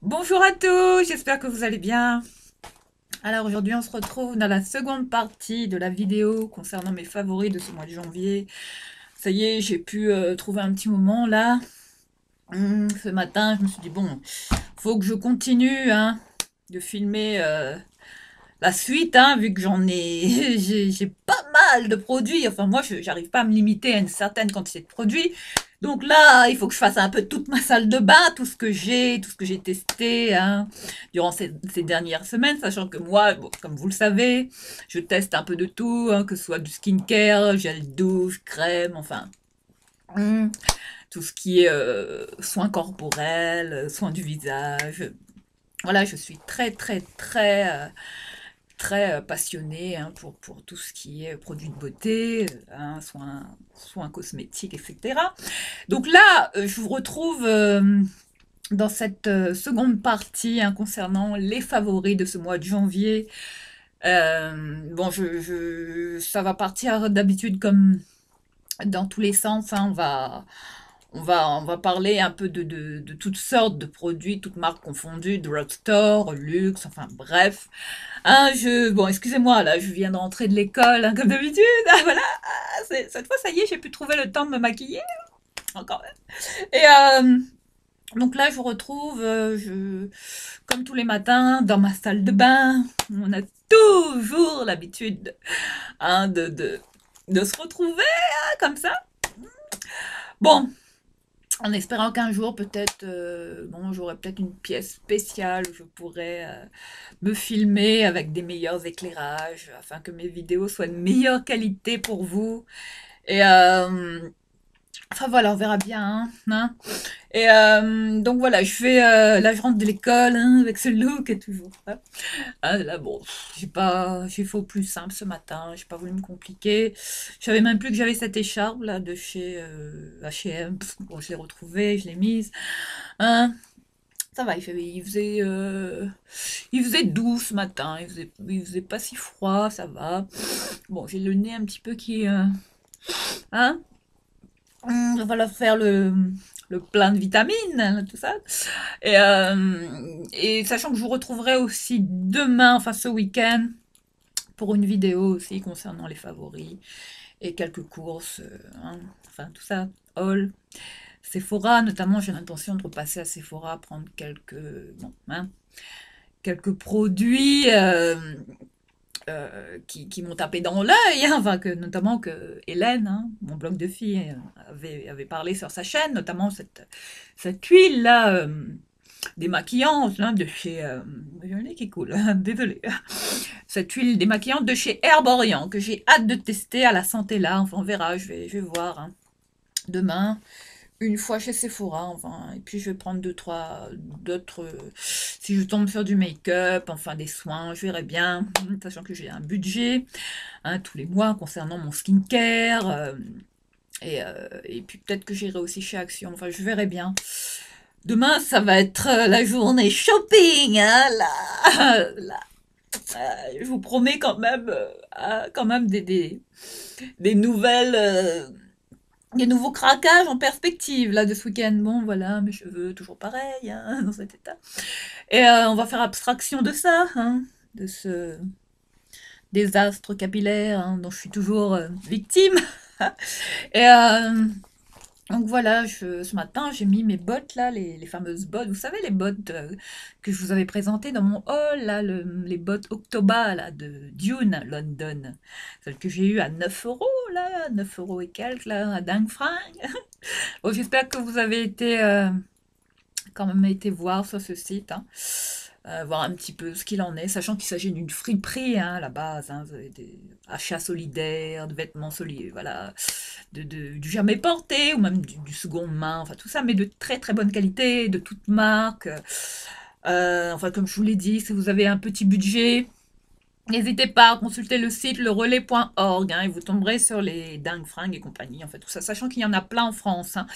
Bonjour à tous, j'espère que vous allez bien. Alors aujourd'hui on se retrouve dans la seconde partie de la vidéo concernant mes favoris de ce mois de janvier. Ça y est, j'ai pu trouver un petit moment là. Ce matin, je me suis dit bon, faut que je continue hein, de filmer la suite, hein, vu que j'en ai, j'ai pas mal de produits. Enfin, moi, j'arrive pas à me limiter à une certaine quantité de produits. Donc là, il faut que je fasse un peu toute ma salle de bain, tout ce que j'ai testé hein, durant ces dernières semaines, sachant que moi, bon, comme vous le savez, je teste un peu de tout, hein, que ce soit du skincare, gel douche, crème, enfin, hum, tout ce qui est soins corporels, soins du visage. Voilà, je suis très passionnée hein, pour tout ce qui est produits de beauté, hein, soins cosmétiques, etc. Donc là, je vous retrouve dans cette seconde partie hein, concernant les favoris de ce mois de janvier. Bon, ça va partir d'habitude comme dans tous les sens. Hein, on va parler un peu de toutes sortes de produits, toutes marques confondues, drugstore, luxe, enfin bref. Bon, excusez-moi, là, je viens de rentrer de l'école, hein, comme d'habitude. Ah, voilà, cette fois, ça y est, j'ai pu trouver le temps de me maquiller, encore même. Et donc là, je vous retrouve, comme tous les matins, dans ma salle de bain. On a toujours l'habitude hein, de se retrouver hein, comme ça. Bon, en espérant qu'un jour, peut-être, bon, j'aurai peut-être une pièce spéciale où je pourrais me filmer avec des meilleurs éclairages afin que mes vidéos soient de meilleure qualité pour vous. Et enfin voilà, on verra bien. Hein. Et donc voilà, là je rentre de l'école hein, avec ce look et toujours. Hein. Ah, là bon, j'ai fait au plus simple ce matin. J'ai pas voulu me compliquer. Je savais même plus que j'avais cette écharpe là de chez H&M. Bon, je l'ai retrouvée, je l'ai mise. Hein. Ça va, il faisait doux ce matin, il faisait pas si froid, ça va. Bon, j'ai le nez un petit peu qui, hein, il va leur faire le plein de vitamines, hein, tout ça. Et sachant que je vous retrouverai aussi demain, enfin ce week-end, pour une vidéo aussi concernant les favoris et quelques courses, hein, enfin tout ça, haul. Sephora, notamment, j'ai l'intention de repasser à Sephora, prendre bon, hein, quelques produits qui m'ont tapé dans l'œil, hein, enfin, notamment que Hélène, hein, mon blog de filles, avait parlé sur sa chaîne, notamment cette huile-là, démaquillante hein, de chez... j'ai le nez qui coule, désolé. Cette huile démaquillante de chez Herborian, que j'ai hâte de tester à la santé là, enfin on verra, je vais voir hein, demain une fois chez Sephora, enfin, et puis je vais prendre deux, trois d'autres, si je tombe sur du make-up, enfin des soins, je verrai bien, sachant que j'ai un budget, hein, tous les mois concernant mon skincare, et puis peut-être que j'irai aussi chez Action, enfin je verrai bien. Demain, ça va être la journée shopping, hein, là, je vous promets quand même des nouvelles des nouveaux craquages en perspective là de ce week-end. Bon, voilà, mes cheveux toujours pareils hein, dans cet état. Et on va faire abstraction de ça, hein, de ce désastre capillaire hein, dont je suis toujours victime. Et donc voilà, ce matin, j'ai mis mes bottes là, les fameuses bottes. Vous savez, les bottes que je vous avais présentées dans mon haul, là, les bottes Octoba là, de Dune, London. Celles que j'ai eues à 9 euros, là, 9 euros et quelques, là, à dingue fringue. Bon, j'espère que vous avez été quand même été voir sur ce site, hein, voir un petit peu ce qu'il en est, sachant qu'il s'agit d'une friperie hein, à la base, hein, des achats solidaires, de vêtements solidaires, voilà, du jamais porté ou même du seconde main, enfin tout ça, mais de très bonne qualité, de toute marque. Enfin, comme je vous l'ai dit, si vous avez un petit budget, n'hésitez pas à consulter le site lerelais.org hein, et vous tomberez sur les dingues fringues et compagnie, en fait, tout ça, sachant qu'il y en a plein en France. Hein.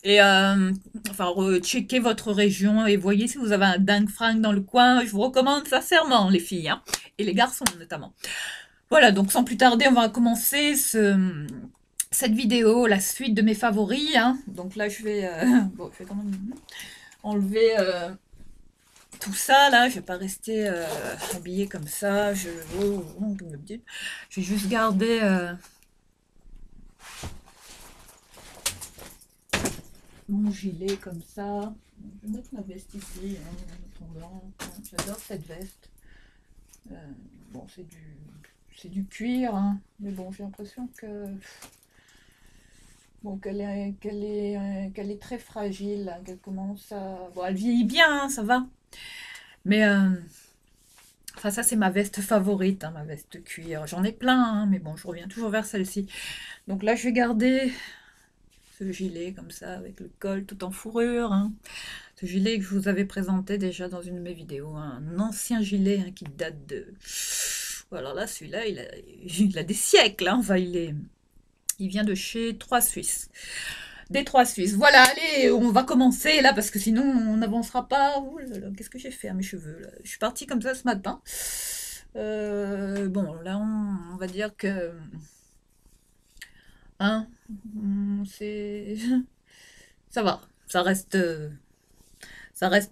Et enfin, checkez votre région et voyez si vous avez un dingue fringue dans le coin. Je vous recommande sincèrement, les filles, hein, et les garçons notamment. Voilà, donc sans plus tarder, on va commencer cette vidéo, la suite de mes favoris. Hein. Donc là, bon, je vais quand même enlever tout ça, là, je vais pas rester habillée comme ça. Je vais juste garder mon gilet comme ça. Je vais mettre ma veste ici, hein, en attendant. J'adore cette veste. Euh, bon, c'est du cuir, hein, mais bon, j'ai l'impression que bon, qu'elle est très fragile, hein, qu'elle commence à... Bon, elle vieillit bien, hein, ça va. Mais, enfin, ça, c'est ma veste favorite, hein, ma veste cuir. J'en ai plein, hein, mais bon, je reviens toujours vers celle-ci. Donc là, je vais garder ce gilet comme ça, avec le col tout en fourrure, hein. Ce gilet que je vous avais présenté déjà dans une de mes vidéos, hein. Un ancien gilet, hein, qui date de... Alors là, celui-là, il a des siècles, hein. Enfin, il vient de chez Trois Suisses. Des Trois Suisses. Voilà, allez, on va commencer là parce que sinon on n'avancera pas. Ouh là là, qu'est-ce que j'ai fait à mes cheveux là? Je suis partie comme ça ce matin. Bon, là on va dire que hein, c'est ça va, ça reste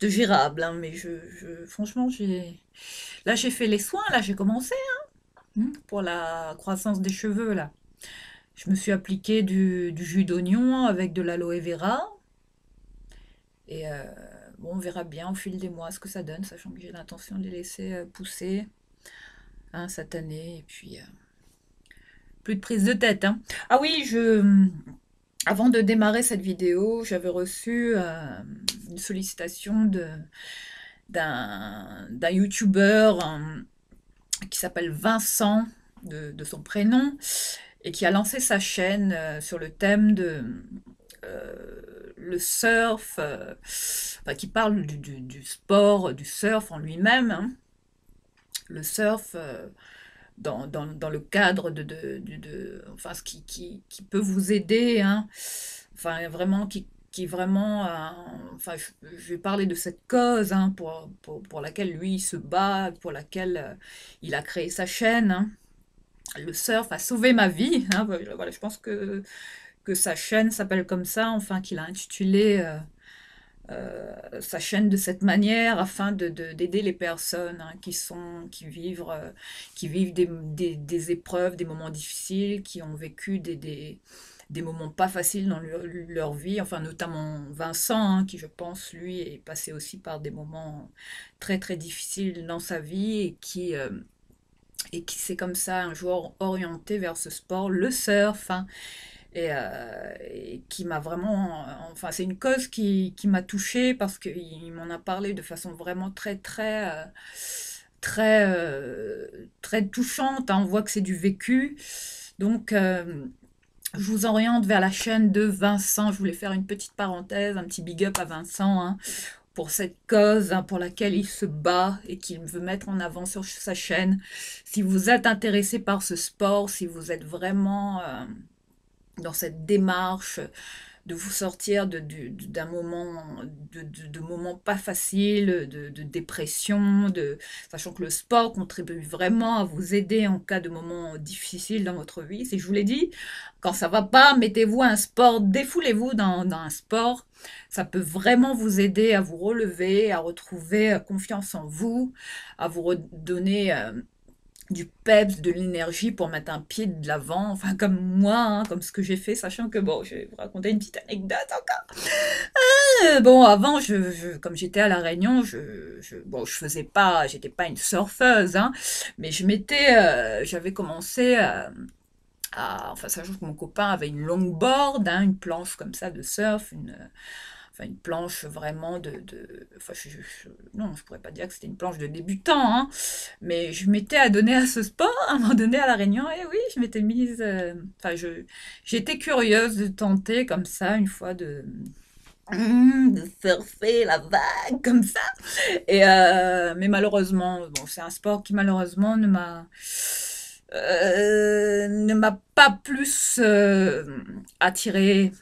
gérable, hein, mais franchement j'ai fait les soins là, j'ai commencé pour la croissance des cheveux là. Je me suis appliqué du jus d'oignon avec de l'aloe vera. Et bon, on verra bien au fil des mois ce que ça donne, sachant que j'ai l'intention de les laisser pousser, hein, cette année. Et puis, plus de prise de tête, hein. Ah oui, avant de démarrer cette vidéo, j'avais reçu une sollicitation d'un youtubeur qui s'appelle Vincent, de son prénom, et qui a lancé sa chaîne sur le thème de le surf, enfin, qui parle du sport, du surf en lui-même, hein. Le surf dans le cadre enfin, ce qui peut vous aider, hein. Enfin, vraiment, qui vraiment, enfin, je vais parler de cette cause, hein, pour laquelle lui il se bat, pour laquelle il a créé sa chaîne, hein. Le surf a sauvé ma vie, hein. Voilà, je pense que sa chaîne s'appelle comme ça, enfin qu'il a intitulé sa chaîne de cette manière afin d'aider les personnes, hein, qui vivent des épreuves, des moments difficiles, qui ont vécu des moments pas faciles dans leur vie, enfin notamment Vincent, hein, qui je pense lui est passé aussi par des moments très très difficiles dans sa vie et qui s'est comme ça un jour orienté vers ce sport, le surf, hein, et qui m'a vraiment, enfin c'est une cause qui m'a touchée parce qu'il m'en a parlé de façon vraiment très très très touchante, hein. On voit que c'est du vécu. Donc je vous oriente vers la chaîne de Vincent. Je voulais faire une petite parenthèse, un petit big up à Vincent, hein, pour cette cause, hein, pour laquelle il se bat et qu'il veut mettre en avant sur sa chaîne. Si vous êtes intéressé par ce sport, si vous êtes vraiment dans cette démarche de vous sortir d'un moment, de moments pas faciles, de dépression, sachant que le sport contribue vraiment à vous aider en cas de moments difficiles dans votre vie. Si je vous l'ai dit, quand ça va pas, mettez-vous à un sport, défoulez-vous dans un sport. Ça peut vraiment vous aider à vous relever, à retrouver confiance en vous, à vous redonner du peps, de l'énergie pour mettre un pied de l'avant, enfin comme moi, hein, comme ce que j'ai fait, sachant que, bon, je vais vous raconter une petite anecdote encore. Bon, avant, comme j'étais à La Réunion, bon, je faisais pas, j'étais pas une surfeuse, hein, mais j'avais commencé enfin, sachant que mon copain avait une longboard, hein, une planche comme ça de surf, enfin, une planche vraiment enfin, non, je pourrais pas dire que c'était une planche de débutant, hein, mais je m'étais adonnée à ce sport à un moment donné à La Réunion, et oui, je m'étais mise, enfin, j'étais curieuse de tenter comme ça, une fois de surfer la vague comme ça, mais malheureusement, bon, c'est un sport qui malheureusement ne m'a pas plus attirée.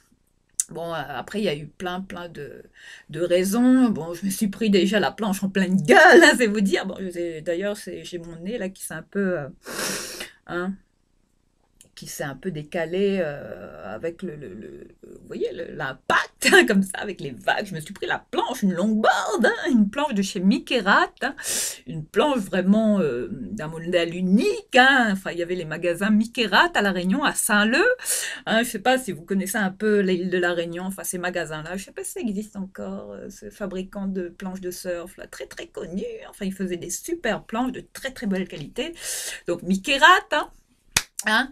Bon, après, il y a eu plein de raisons. Bon, je me suis pris déjà la planche en pleine gueule, hein, c'est vous dire. Bon, d'ailleurs, j'ai mon nez là qui s'est un peu, hein, qui s'est un peu décalé avec vous voyez, l'impact, hein, comme ça, avec les vagues. Je me suis pris la planche, une longboard, hein, une planche de chez Mikerat, hein, une planche vraiment d'un modèle unique. Hein. Enfin, il y avait les magasins Mikerat à La Réunion, à Saint-Leu. Hein, je ne sais pas si vous connaissez un peu l'île de La Réunion, enfin ces magasins-là. Je ne sais pas si ça existe encore, ce fabricant de planches de surf, là, très très connu. Enfin, il faisait des super planches de très très belle qualité. Donc Mikerat, hein. Hein,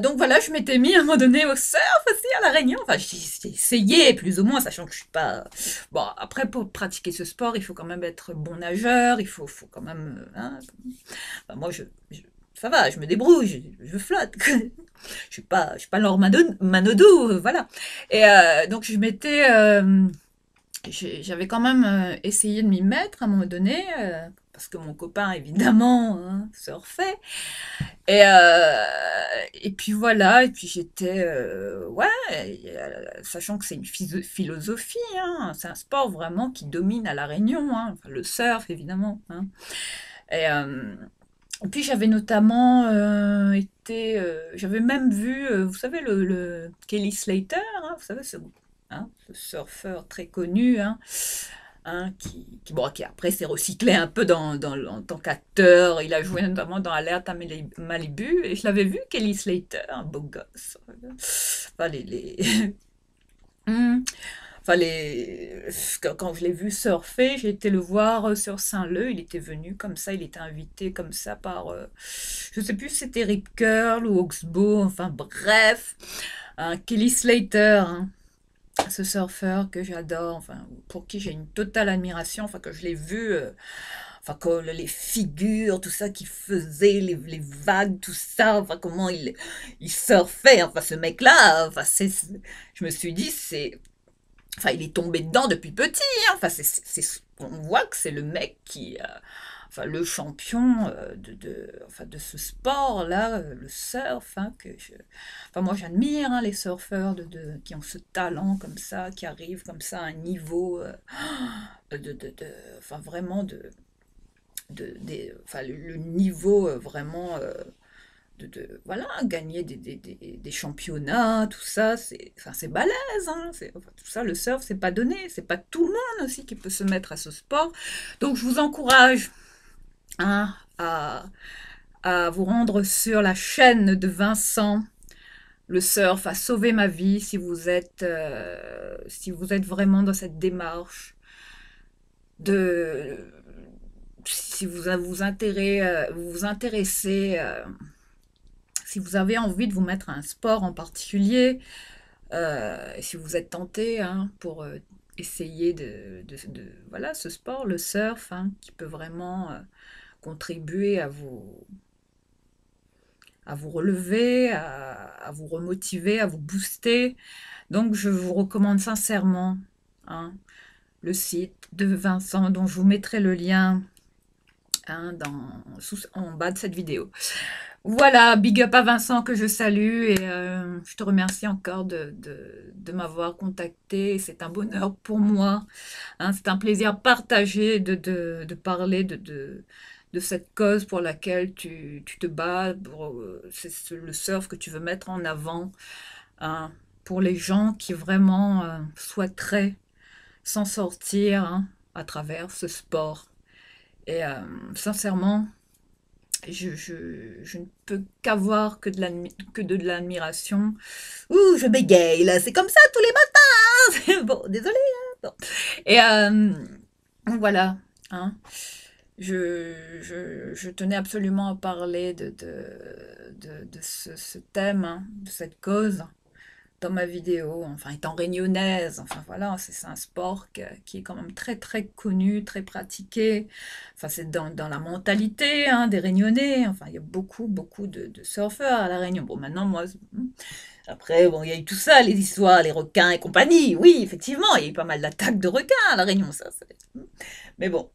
donc voilà, je m'étais mis à un moment donné au surf aussi à La Réunion. Enfin, j'ai essayé plus ou moins, sachant que je suis pas. Bon, après, pour pratiquer ce sport, il faut quand même être bon nageur, faut quand même. Hein. Enfin, moi, ça va, je me débrouille, je flotte. Je suis pas Laure Manodou, voilà. Et donc, j'avais quand même essayé de m'y mettre à un moment donné, parce que mon copain, évidemment, hein, surfait. Et puis voilà, et puis j'étais, ouais, sachant que c'est une philosophie, hein, c'est un sport vraiment qui domine à La Réunion, hein, enfin, le surf évidemment. Hein. Et puis j'avais notamment j'avais même vu, vous savez, le Kelly Slater, hein, vous savez, hein, ce surfeur très connu, hein, hein, bon, qui après s'est recyclé un peu en tant qu'acteur. Il a joué notamment dans Alerte à Malibu, et je l'avais vu, Kelly Slater, un beau gosse. Enfin, Hmm. Enfin, quand je l'ai vu surfer, j'ai été le voir sur Saint-Leu. Il était venu comme ça, il était invité comme ça par, je sais plus si c'était Rip Curl ou Oxbow, enfin bref, un Kelly Slater, hein, ce surfeur que j'adore, enfin, pour qui j'ai une totale admiration, enfin, que je l'ai vu, enfin, les figures, tout ça qu'il faisait, les vagues, tout ça, enfin, comment il surfait, enfin, ce mec-là, enfin, je me suis dit, enfin, il est tombé dedans depuis petit, hein, enfin, on voit que c'est le mec enfin, le champion enfin, de ce sport-là, le surf, hein, enfin, moi j'admire hein, les surfeurs qui ont ce talent comme ça, qui arrivent comme ça à un niveau, enfin vraiment enfin, le niveau vraiment voilà, gagner des championnats, tout ça, enfin, c'est balèze, hein, enfin, tout ça, le surf, c'est pas donné, c'est pas tout le monde aussi qui peut se mettre à ce sport. Donc je vous encourage hein, à vous rendre sur la chaîne de Vincent. Le surf a sauvé ma vie si vous êtes vraiment dans cette démarche de si vous vous intéressez si vous avez envie de vous mettre à un sport en particulier, si vous êtes tenté hein, pour essayer voilà ce sport, le surf, hein, qui peut vraiment contribuer à vous relever, à vous remotiver, à vous booster. Donc je vous recommande sincèrement hein, le site de Vincent, dont je vous mettrai le lien hein, en bas de cette vidéo. Voilà, big up à Vincent que je salue et je te remercie encore de m'avoir contacté. C'est un bonheur pour moi. Hein, c'est un plaisir partagé de parler de cette cause pour laquelle tu te bats. C'est le surf que tu veux mettre en avant hein, pour les gens qui vraiment souhaiteraient s'en sortir hein, à travers ce sport. Et sincèrement, je ne peux qu'avoir que de l'admiration. Ouh, je bégaye là, c'est comme ça tous les matins. Bon, désolé. Hein, bon. Et voilà. Hein. Je tenais absolument à parler de ce thème, hein, de cette cause dans ma vidéo, enfin étant réunionnaise, enfin voilà, c'est un sport qui est quand même très très connu, très pratiqué, enfin c'est dans la mentalité hein, des Réunionnais, enfin il y a beaucoup de surfeurs à La Réunion. Bon maintenant moi, après bon il y a eu tout ça, les histoires, les requins et compagnie, oui effectivement, il y a eu pas mal d'attaques de requins à La Réunion, mais bon,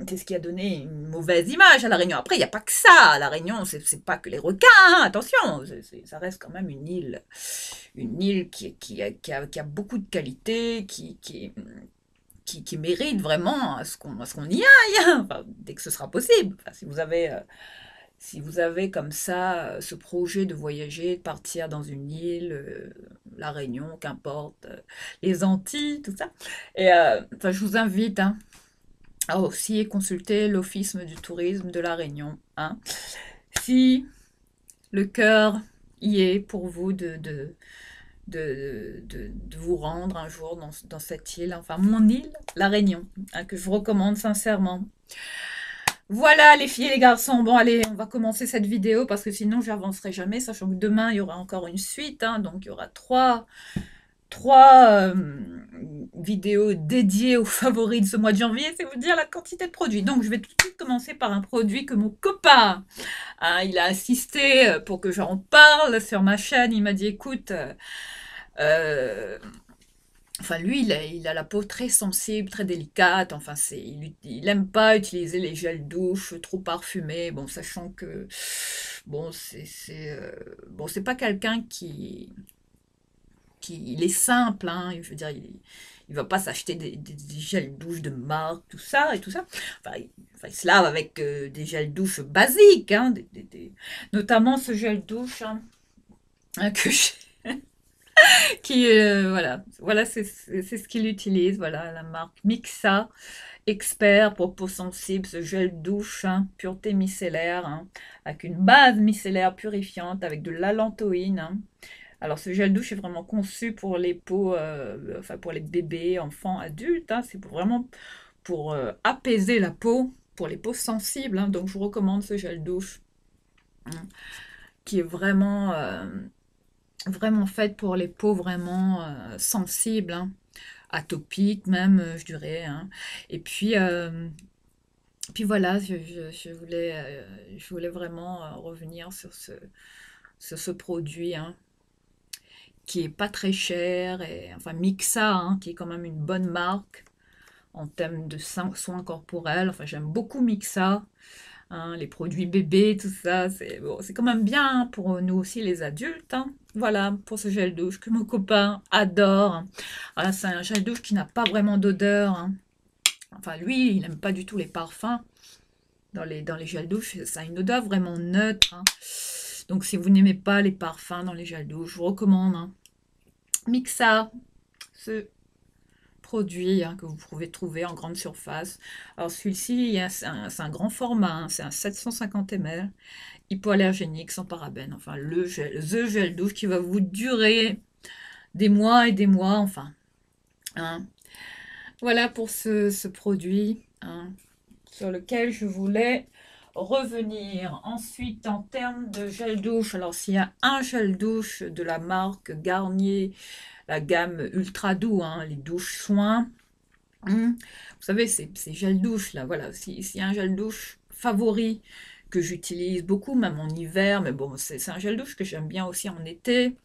c'est ce qui a donné une mauvaise image à La Réunion. Après, il n'y a pas que ça. À La Réunion, c'est pas que les requins, hein, attention. Ça reste quand même une île qui a beaucoup de qualités, qui mérite vraiment à ce qu'on y aille, hein, enfin, dès que ce sera possible. Enfin, si vous avez Si vous avez comme ça ce projet de voyager, de partir dans une île, La Réunion, qu'importe, les Antilles, tout ça. Et enfin, je vous invite hein, à aussi consulter l'Office du tourisme de La Réunion. Hein. Si le cœur y est pour vous de vous rendre un jour dans cette île, enfin mon île, La Réunion, hein, que je vous recommande sincèrement. Voilà les filles et les garçons, bon allez, on va commencer cette vidéo parce que sinon j'avancerai jamais, sachant que demain il y aura encore une suite, hein, donc il y aura trois vidéos dédiées aux favoris de ce mois de janvier, c'est vous dire la quantité de produits. Donc je vais tout de suite commencer par un produit que mon copain, hein, il a assisté pour que j'en parle sur ma chaîne, il m'a dit écoute, enfin, lui, il a la peau très sensible, très délicate. Enfin, il aime pas utiliser les gels douche trop parfumés. Bon, sachant que, bon, bon, c'est pas quelqu'un il est simple, hein. Je veux dire, il va pas s'acheter des gels douche de marque, tout ça et tout ça. Enfin, il se lave avec des gels douche basiques, hein, notamment ce gel douche hein, que j'ai qui voilà c'est ce qu'il utilise, voilà la marque Mixa Expert pour peau sensible, ce gel douche hein, pureté micellaire hein, avec une base micellaire purifiante avec de l'allantoïne hein. Alors ce gel douche est vraiment conçu pour les peaux enfin pour les bébés, enfants, adultes hein. C'est vraiment pour apaiser la peau pour les peaux sensibles hein. Donc je vous recommande ce gel douche hein, qui est vraiment faite pour les peaux vraiment sensibles, hein, atopiques même, je dirais. Hein. Et puis voilà, je voulais vraiment revenir sur ce produit hein, qui est pas très cher, et, enfin Mixa, hein, qui est quand même une bonne marque en termes de soins corporels. Enfin, j'aime beaucoup Mixa. Hein, les produits bébés, tout ça, c'est bon, c'est quand même bien hein, pour nous aussi les adultes. Hein. Voilà, pour ce gel douche que mon copain adore. Hein. Voilà, c'est un gel douche qui n'a pas vraiment d'odeur. Hein. Enfin, lui, il n'aime pas du tout les parfums. Dans les gels douche, ça a une odeur vraiment neutre. Hein. Donc, si vous n'aimez pas les parfums dans les gels douche, je vous recommande hein. Mixa, ce produit hein, que vous pouvez trouver en grande surface. Alors celui-ci, c'est un grand format, hein, c'est un 750 ml, hypoallergénique, sans parabènes. Enfin, the gel douche qui va vous durer des mois et des mois, enfin. Hein. Voilà pour ce produit hein, sur lequel je voulais revenir. Ensuite, en termes de gel douche, alors s'il y a un gel douche de la marque Garnier, la gamme ultra doux, hein, les douches soins. Vous savez, ces gels douche là, voilà, s'il y a un gel douche favori que j'utilise beaucoup, même en hiver, mais bon, c'est un gel douche que j'aime bien aussi en été,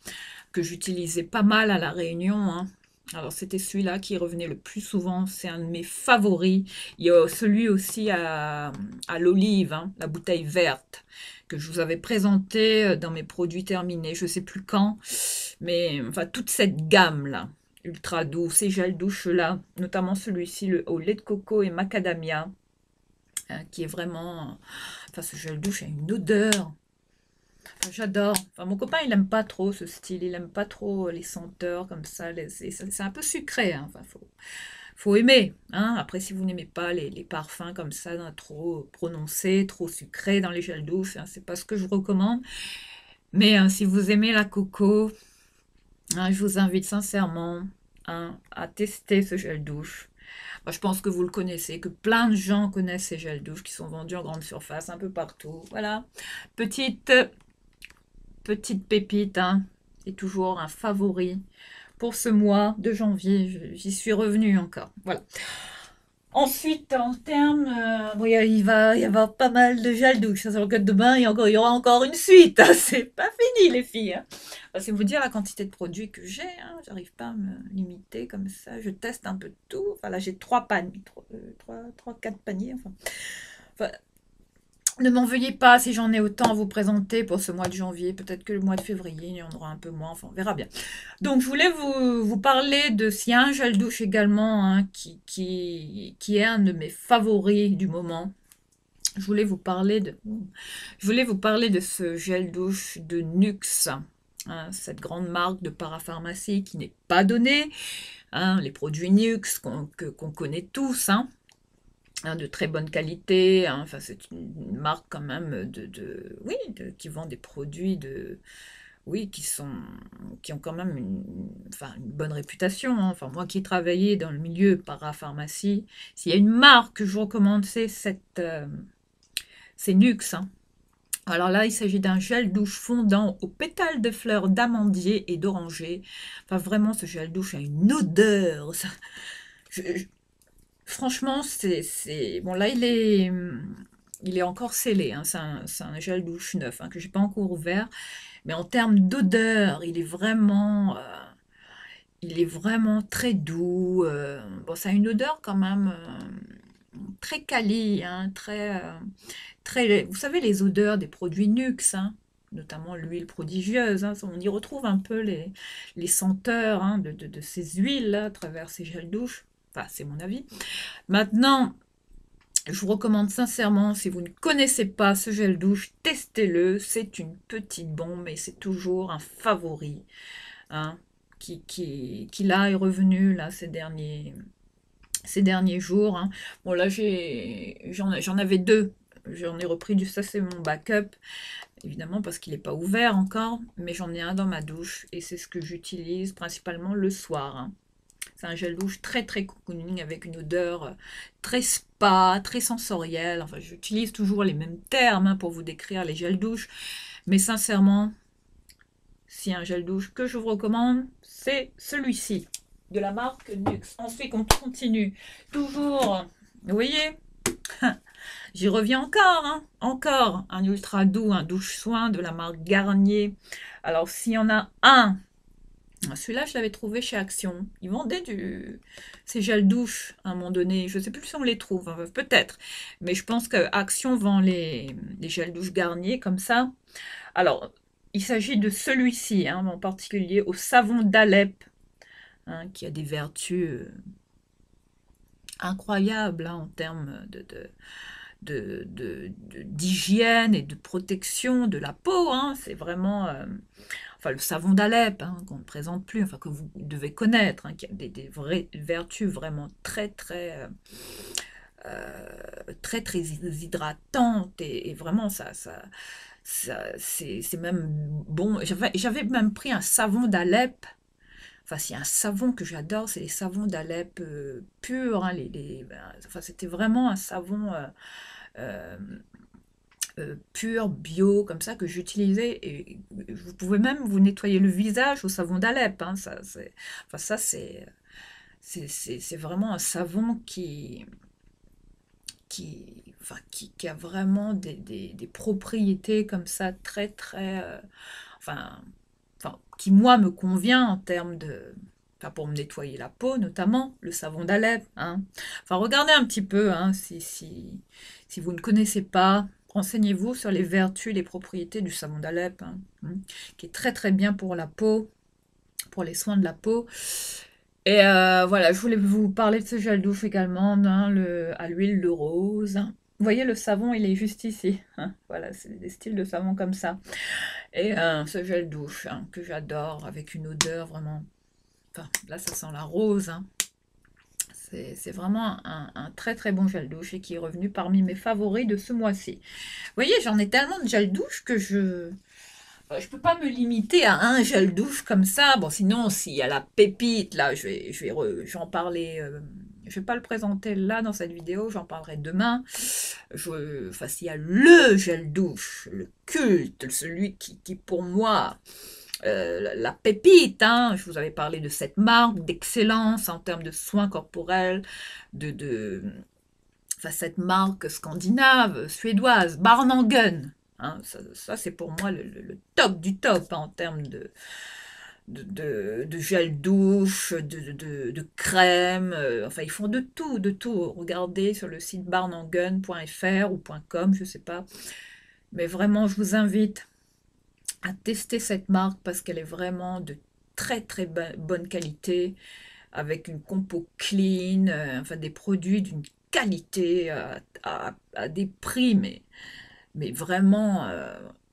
que j'utilisais pas mal à La Réunion. Hein. Alors c'était celui-là qui revenait le plus souvent, c'est un de mes favoris. Il y a celui aussi à l'olive, hein, la bouteille verte, que je vous avais présenté dans mes produits terminés, je sais plus quand, mais enfin toute cette gamme-là, ultra doux, ces gels douche-là, notamment celui-ci au lait de coco et macadamia, qui est vraiment... Enfin ce gel douche a une odeur... Enfin, j'adore. Enfin, mon copain, il aime pas trop ce style. Il aime pas trop les senteurs comme ça. C'est un peu sucré. Hein. Enfin, faut aimer. Hein. Après, si vous n'aimez pas les parfums comme ça, hein, trop prononcés, trop sucrés dans les gels douche, hein, c'est pas ce que je vous recommande. Mais si vous aimez la coco, hein, je vous invite sincèrement hein, à tester ce gel douche. Moi, je pense que vous le connaissez, que plein de gens connaissent ces gels douche qui sont vendus en grande surface un peu partout. Voilà. Petite pépite, hein, c'est toujours un favori pour ce mois de janvier. J'y suis revenue encore. Voilà. Ensuite, en termes, bon, il va y avoir pas mal de gel douche. Ça, sur le demain, il y aura encore une suite. Hein. C'est pas fini, les filles. Hein. C'est vous dire la quantité de produits que j'ai. Hein. J'arrive pas à me limiter comme ça. Je teste un peu de tout. Enfin, là, j'ai 3 paniers, 4 paniers. Enfin, ne m'en veuillez pas si j'en ai autant à vous présenter pour ce mois de janvier. Peut-être que le mois de février, il y en aura un peu moins. Enfin, on verra bien. Donc, je voulais vous parler de s'il y a un gel douche également hein, qui est un de mes favoris du moment. Je voulais vous parler de ce gel douche de Nuxe, hein, cette grande marque de parapharmacie qui n'est pas donnée, hein, les produits Nuxe qu'on connaît tous, hein, de très bonne qualité, hein, enfin c'est une marque quand même oui, qui vend des produits oui, qui ont quand même enfin, une bonne réputation, hein. Enfin, moi qui ai travaillé dans le milieu parapharmacie, s'il y a une marque que je vous recommande, c'est Nuxe, hein. Alors là, il s'agit d'un gel douche fondant aux pétales de fleurs d'amandier et d'oranger. Enfin, vraiment, ce gel douche a une odeur. Je- je- franchement, bon, là, il est encore scellé, hein. C'est un gel douche neuf, hein, que j'ai pas encore ouvert. Mais en termes d'odeur, il est vraiment très doux. Bon, ça a une odeur quand même très quali, hein, vous savez, les odeurs des produits Nuxe, hein, notamment l'huile prodigieuse, hein, on y retrouve un peu les senteurs, hein, de ces huiles-là à travers ces gels douche. Enfin, c'est mon avis. Maintenant, je vous recommande sincèrement, si vous ne connaissez pas ce gel douche, testez-le. C'est une petite bombe et c'est toujours un favori, hein, qui là est revenu là, ces derniers jours, hein. Bon, là, j'en avais deux. J'en ai repris ça c'est mon backup, évidemment parce qu'il n'est pas ouvert encore, mais j'en ai un dans ma douche et c'est ce que j'utilise principalement le soir, hein. C'est un gel douche très très cocooning avec une odeur très spa, très sensorielle. Enfin, j'utilise toujours les mêmes termes, hein, pour vous décrire les gels douche, mais sincèrement, s'il y a un gel douche que je vous recommande, c'est celui-ci, de la marque Nuxe. Ensuite, on continue. Toujours, vous voyez, j'y reviens encore, hein, encore un ultra doux, un douche soin de la marque Garnier. Alors, s'il y en a un, celui-là, je l'avais trouvé chez Action. Ils vendaient ces gels douche à un moment donné. Je ne sais plus si on les trouve, hein, peut-être. Mais je pense que Action vend les gels douche Garnier comme ça. Alors, il s'agit de celui-ci, hein, en particulier au savon d'Alep, hein, qui a des vertus incroyables, hein, en termes d'hygiène et de protection de la peau, hein. C'est vraiment, enfin le savon d'Alep, hein, qu'on ne présente plus, enfin que vous devez connaître, hein, qui a des vraies vertus vraiment très hydratantes et vraiment c'est même bon. J'avais même pris un savon d'Alep. Enfin, s'il y a un savon que j'adore, c'est les savons d'Alep purs, hein, enfin, c'était vraiment un savon euh, pur, bio, comme ça, que j'utilisais. Et vous pouvez même vous nettoyer le visage au savon d'Alep, hein, enfin, ça, c'est vraiment un savon enfin, qui a vraiment des propriétés comme ça, enfin, qui, moi, me convient en termes enfin, pour me nettoyer la peau, notamment, le savon d'Alep, hein. Enfin, regardez un petit peu, hein, si vous ne connaissez pas, renseignez-vous sur les vertus et les propriétés du savon d'Alep, hein, qui est très très bien pour la peau, pour les soins de la peau. Et voilà, je voulais vous parler de ce gel douche également, hein, à l'huile de rose. Vous voyez, le savon, il est juste ici, hein. Voilà, c'est des styles de savon comme ça. Et ce gel douche, hein, que j'adore, avec une odeur vraiment... Enfin, là, ça sent la rose, hein. C'est vraiment un très très bon gel douche et qui est revenu parmi mes favoris de ce mois-ci. Vous voyez, j'en ai tellement de gel douche que je peux pas me limiter à un gel douche comme ça. Bon, sinon, s'il y a la pépite, là, je vais en parler. Je vais pas le présenter là dans cette vidéo, j'en parlerai demain. Enfin, s'il y a le gel douche, le culte, celui qui pour moi, la pépite, hein. Je vous avais parlé de cette marque d'excellence en termes de soins corporels, enfin, cette marque scandinave, suédoise, Barnangen. Hein, ça c'est pour moi le top du top, hein, en termes de gel douche, de crème. Enfin, ils font de tout, de tout. Regardez sur le site barnangen.fr ou .com, je sais pas. Mais vraiment, je vous invite à tester cette marque parce qu'elle est vraiment de très très bonne qualité. avec une compo clean, enfin des produits d'une qualité à des prix, mais vraiment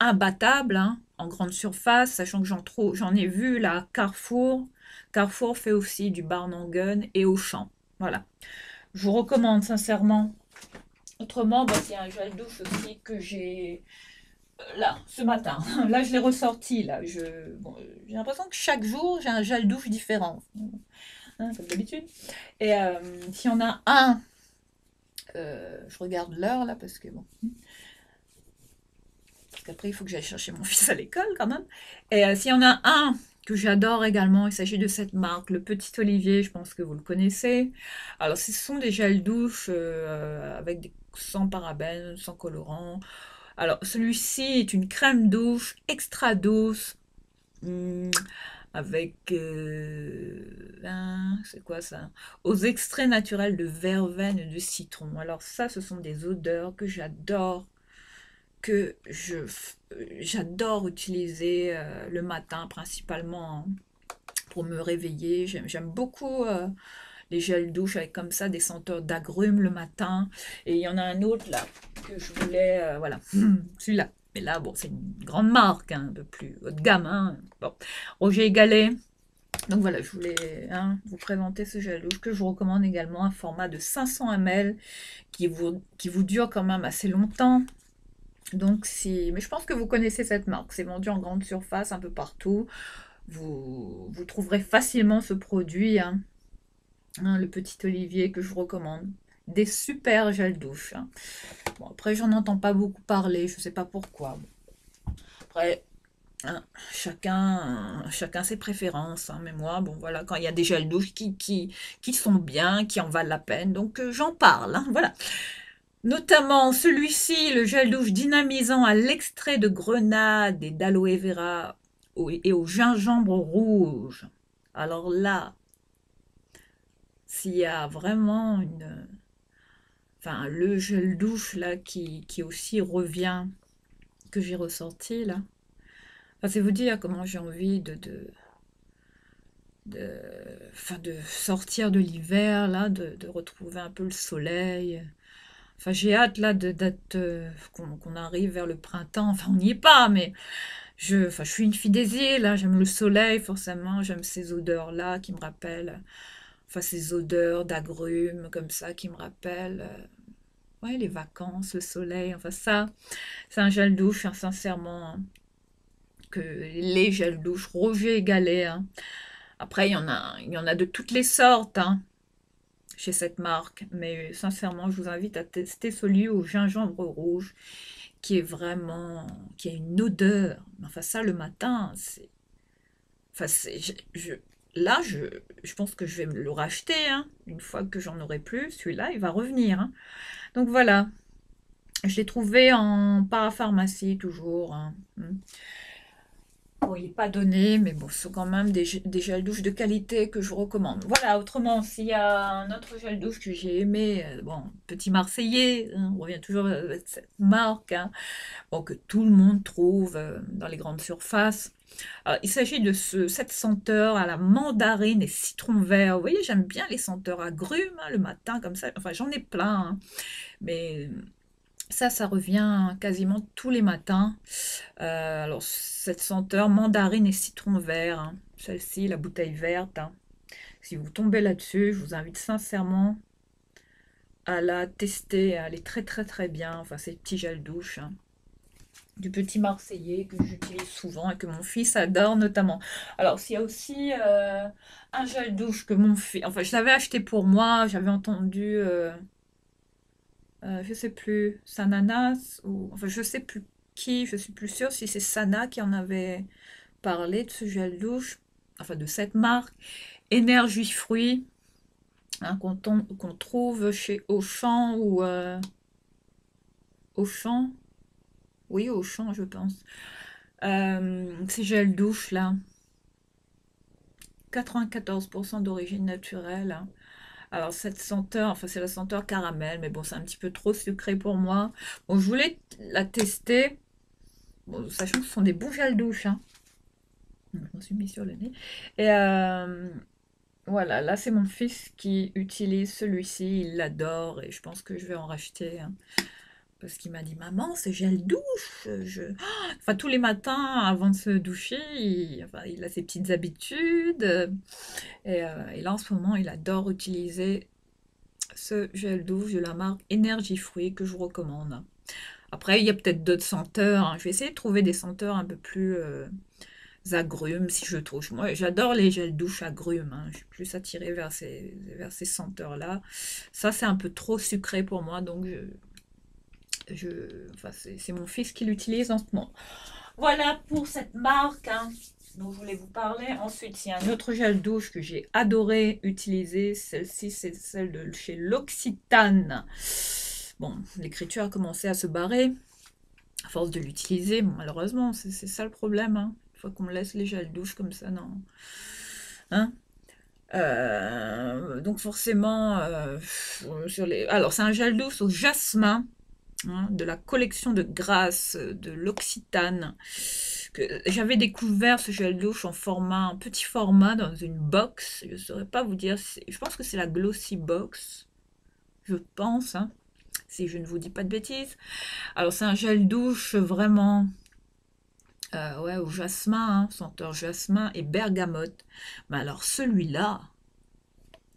imbattables, hein, en grande surface, sachant que j'en ai vu là à Carrefour. Carrefour fait aussi du Barn Gun et Auchan. Voilà. Je vous recommande sincèrement. Autrement, bah, il y a un gel douche aussi que j'ai là, ce matin. Là, je l'ai ressorti. Là. Bon, j'ai l'impression que chaque jour, j'ai un gel douche différent, hein, comme d'habitude. Et s'il y en a un, je regarde l'heure là, parce que bon. Parce qu'après, il faut que j'aille chercher mon fils à l'école quand même. Et s'il y en a un que j'adore également, il s'agit de cette marque, le Petit Olivier, je pense que vous le connaissez. Alors, ce sont des gels douche avec sans parabènes, sans colorant. Alors, celui-ci est une crème douche extra douce. Avec, c'est quoi ça? Aux extraits naturels de verveine et de citron. Alors ça, ce sont des odeurs que j'adore, que j'adore utiliser le matin principalement, hein, pour me réveiller. J'aime beaucoup les gels douche avec comme ça des senteurs d'agrumes le matin. Et il y en a un autre là que je voulais, voilà, celui-là. Mais là, bon, c'est une grande marque, hein, un peu plus haut de gamme, hein. Bon, Roger Gallet. Donc voilà, je voulais, hein, vous présenter ce gel douche que je vous recommande également, un format de 500 ml qui vous dure quand même assez longtemps. Donc mais je pense que vous connaissez cette marque, c'est vendu en grande surface un peu partout. Vous trouverez facilement ce produit, hein, le Petit Olivier que je vous recommande. Des super gels douche, hein. Bon, après, j'en entends pas beaucoup parler, je sais pas pourquoi. Après, hein, chacun ses préférences, hein, mais moi, bon voilà, quand il y a des gels douche qui sont bien, qui en valent la peine, donc j'en parle, hein, voilà. Notamment celui-ci, le gel douche dynamisant à l'extrait de grenade et d'aloe vera et au gingembre rouge. Alors là, s'il y a vraiment enfin, le gel douche là qui aussi revient, que j'ai ressorti là. Enfin, c'est vous dire comment j'ai envie enfin, de sortir de l'hiver là, de retrouver un peu le soleil. Enfin, j'ai hâte là qu'on arrive vers le printemps. Enfin, on n'y est pas, mais enfin, je suis une fille des îles, là. J'aime le soleil, forcément. J'aime ces odeurs-là qui me rappellent. Enfin, ces odeurs d'agrumes comme ça qui me rappellent. Ouais, les vacances, le soleil. Enfin, ça, c'est un gel douche, hein, sincèrement, hein, que les gels douche Roger Gallet, hein. Après, il y en a de toutes les sortes, hein, chez cette marque. Mais sincèrement, je vous invite à tester celui au gingembre rouge, qui est vraiment, qui a une odeur. Enfin, ça, le matin, c'est, enfin, là, je pense que je vais me le racheter, hein, une fois que j'en aurai plus. Celui-là, il va revenir, hein. Donc voilà, je l'ai trouvé en parapharmacie toujours, hein. Bon, il n'est pas donné, mais bon, ce sont quand même des gels douche de qualité que je vous recommande. Voilà, autrement, s'il y a un autre gel douche que j'ai aimé, bon, Petit Marseillais, hein, on revient toujours à cette marque, hein, bon, que tout le monde trouve dans les grandes surfaces. Il s'agit de cette senteur à la mandarine et citron vert. Vous voyez, j'aime bien les senteurs agrumes, hein, le matin, comme ça. Enfin, j'en ai plein, hein, mais ça revient quasiment tous les matins. Alors, cette senteur mandarine et citron vert, hein, celle-ci, la bouteille verte, hein. Si vous tombez là-dessus, je vous invite sincèrement à la tester. Elle est très très très bien. Enfin, ces petits gels douche, hein, du Petit Marseillais que j'utilise souvent et que mon fils adore notamment. Alors, s'il y a aussi un gel douche que mon fils... Enfin, je l'avais acheté pour moi. J'avais entendu... je sais plus, Sananas, ou enfin je sais plus qui, je suis plus sûre si c'est Sana qui en avait parlé de ce gel douche, enfin de cette marque, Énergie Fruits, hein, qu'on trouve chez Auchan ou Auchan, oui Auchan je pense. Ces gels douche là, 94% d'origine naturelle, hein. Alors cette senteur, enfin c'est la senteur caramel, mais bon c'est un petit peu trop sucré pour moi. Bon je voulais la tester, bon, sachant que ce sont des bons gels douche, hein. Je m'en suis mis sur le nez. Et Voilà, là c'est mon fils qui utilise celui-ci, il l'adore et je pense que je vais en racheter, hein. Parce qu'il m'a dit, maman, c'est gel douche. Enfin, tous les matins, avant de se doucher, enfin, il a ses petites habitudes. Et là, en ce moment, il adore utiliser ce gel douche de la marque Énergie Fruits que je vous recommande. Après, il y a peut-être d'autres senteurs, hein. Je vais essayer de trouver des senteurs un peu plus agrumes, si je trouve. Moi, j'adore les gels douche agrumes, hein. Je suis plus attirée vers ces senteurs-là. Ça, c'est un peu trop sucré pour moi, donc enfin, c'est mon fils qui l'utilise en ce moment. Voilà pour cette marque, hein, dont je voulais vous parler. Ensuite, il y a un autre gel douche que j'ai adoré utiliser. Celle-ci, c'est celle de chez L'Occitane. Bon, l'écriture a commencé à se barrer à force de l'utiliser. Bon, malheureusement, c'est ça le problème, hein. Une fois qu'on me laisse les gels douche comme ça, non. Hein. Donc forcément, alors c'est un gel douche au jasmin, hein, de la collection de grâce de l'Occitane. J'avais découvert ce gel douche en format, un petit format dans une box. Je ne saurais pas vous dire. Je pense que c'est la Glossy Box. Je pense, hein, si je ne vous dis pas de bêtises. Alors c'est un gel douche vraiment, ouais, au jasmin, hein, senteur jasmin et bergamote. Mais alors celui-là,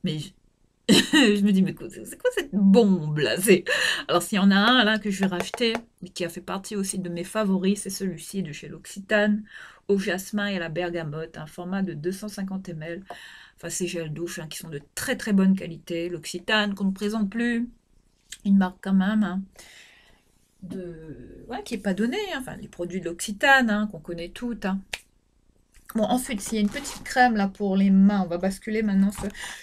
mais je me dis, mais c'est quoi cette bombe là? Alors s'il y en a un là que je vais racheter, mais qui a fait partie aussi de mes favoris, c'est celui-ci de chez L'Occitane, au jasmin et à la bergamote, un format de 250 ml. Enfin, ces gels douche, hein, qui sont de très très bonne qualité. L'Occitane, qu'on ne présente plus, une marque quand même, hein, ouais, qui n'est pas donnée, hein. Enfin, les produits de l'Occitane, hein, qu'on connaît toutes, hein. Bon, ensuite, s'il y a une petite crème là pour les mains, on va basculer maintenant.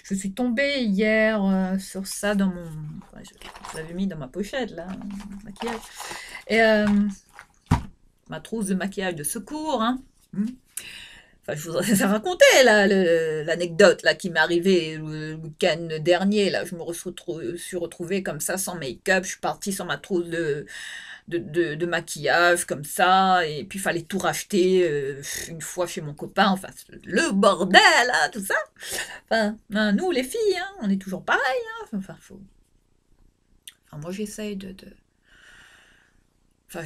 Je suis tombée hier sur ça dans mon. Enfin, je l'avais mis dans ma pochette là, mon maquillage. Et ma trousse de maquillage de secours, hein. Enfin, je voudrais ça raconter là l'anecdote là qui m'est arrivée le week-end dernier. Là, je me suis retrouvée comme ça sans make-up. Je suis partie sans ma trousse de maquillage comme ça, et puis il fallait tout racheter une fois chez mon copain, enfin le bordel, hein, tout ça. Enfin, hein, nous les filles, hein, on est toujours pareil, hein. Enfin, enfin, moi j'essaye enfin,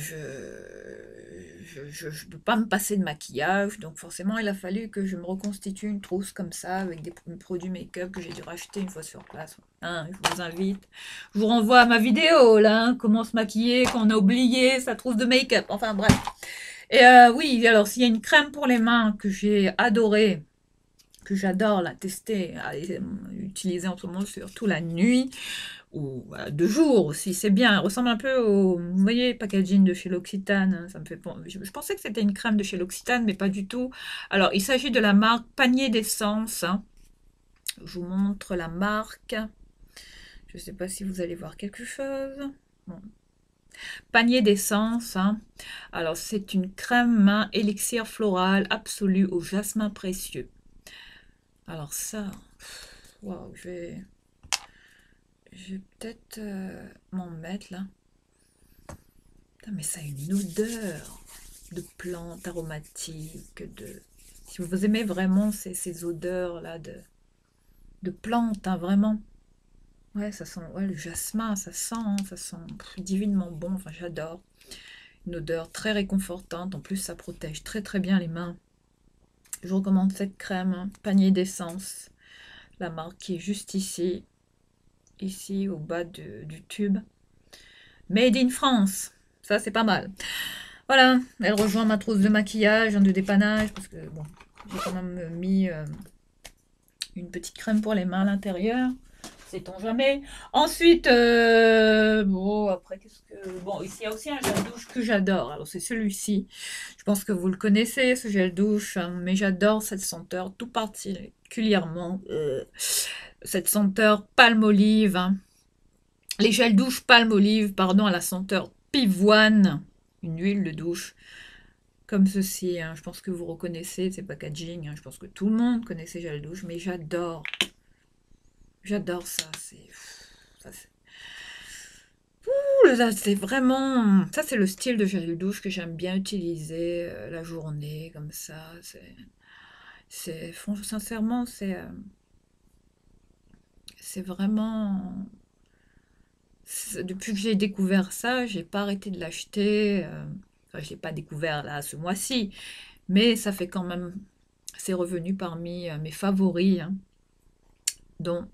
je peux pas me passer de maquillage, donc forcément il a fallu que je me reconstitue une trousse comme ça avec des produits make-up que j'ai dû racheter une fois sur place, hein. Je vous invite, je vous renvoie à ma vidéo là, hein, comment se maquiller quand on a oublié sa trousse de make-up, enfin bref. Et oui, alors s'il y a une crème pour les mains que j'ai adorée, que j'adore la tester, utiliser en ce moment surtout la nuit, ou de jour aussi, c'est bien. Elle ressemble un peu au, vous voyez, packaging de chez L'Occitane, hein. Ça me fait, je pensais que c'était une crème de chez L'Occitane, mais pas du tout. Alors, il s'agit de la marque Panier d'essence, hein. Je vous montre la marque. Je ne sais pas si vous allez voir quelque chose. Bon. Panier d'essence, hein. Alors, c'est une crème main élixir floral absolu au jasmin précieux. Alors ça, waouh, je vais peut-être m'en mettre là. Putain, mais ça a une odeur de plantes aromatiques, Si vous aimez vraiment ces odeurs-là de plantes, hein, vraiment. Ouais, ça sent, ouais, le jasmin, ça sent divinement bon, enfin j'adore. Une odeur très réconfortante, en plus ça protège très très bien les mains. Je vous recommande cette crème, hein, Panier d'essence, la marque qui est juste ici, ici au bas du tube. Made in France, ça c'est pas mal. Voilà, elle rejoint ma trousse de maquillage, de dépannage, parce que bon, j'ai quand même mis une petite crème pour les mains à l'intérieur, sait-on jamais. Ensuite, bon, après, qu'est-ce que... Bon, ici, il y a aussi un gel douche que j'adore. Alors, c'est celui-ci. Je pense que vous le connaissez, ce gel douche, hein, mais j'adore cette senteur, tout particulièrement. Cette senteur palme-olive, hein. Les gels douche palme-olive, pardon, à la senteur pivoine, une huile de douche comme ceci, hein. Je pense que vous reconnaissez ces packaging, hein. Je pense que tout le monde connaît ces gels douche, mais j'adore. J'adore ça. C'est vraiment... Ça, c'est le style de gel douche que j'aime bien utiliser la journée, comme ça. Sincèrement, c'est vraiment... Depuis que j'ai découvert ça, j'ai pas arrêté de l'acheter. Enfin, je l'ai pas découvert là ce mois-ci, mais ça fait quand même... C'est revenu parmi mes favoris, hein, dont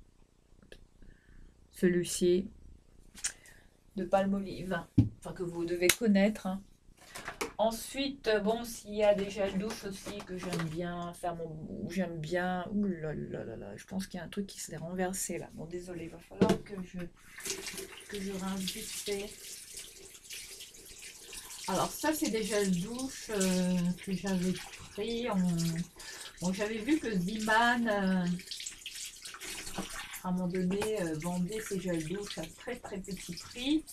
celui-ci de Palmolive, enfin que vous devez connaître, hein. Ensuite, bon, s'il y a des gels douche aussi que j'aime bien faire j'aime bien. Ouh là là là là, je pense qu'il y a un truc qui s'est renversé là. Bon, désolé, il va falloir que je rince vite fait. Alors, ça, c'est des gels douche que j'avais pris. Bon, j'avais vu que Ziman, à un moment donné, vendait ses gels douche à très très petit prix.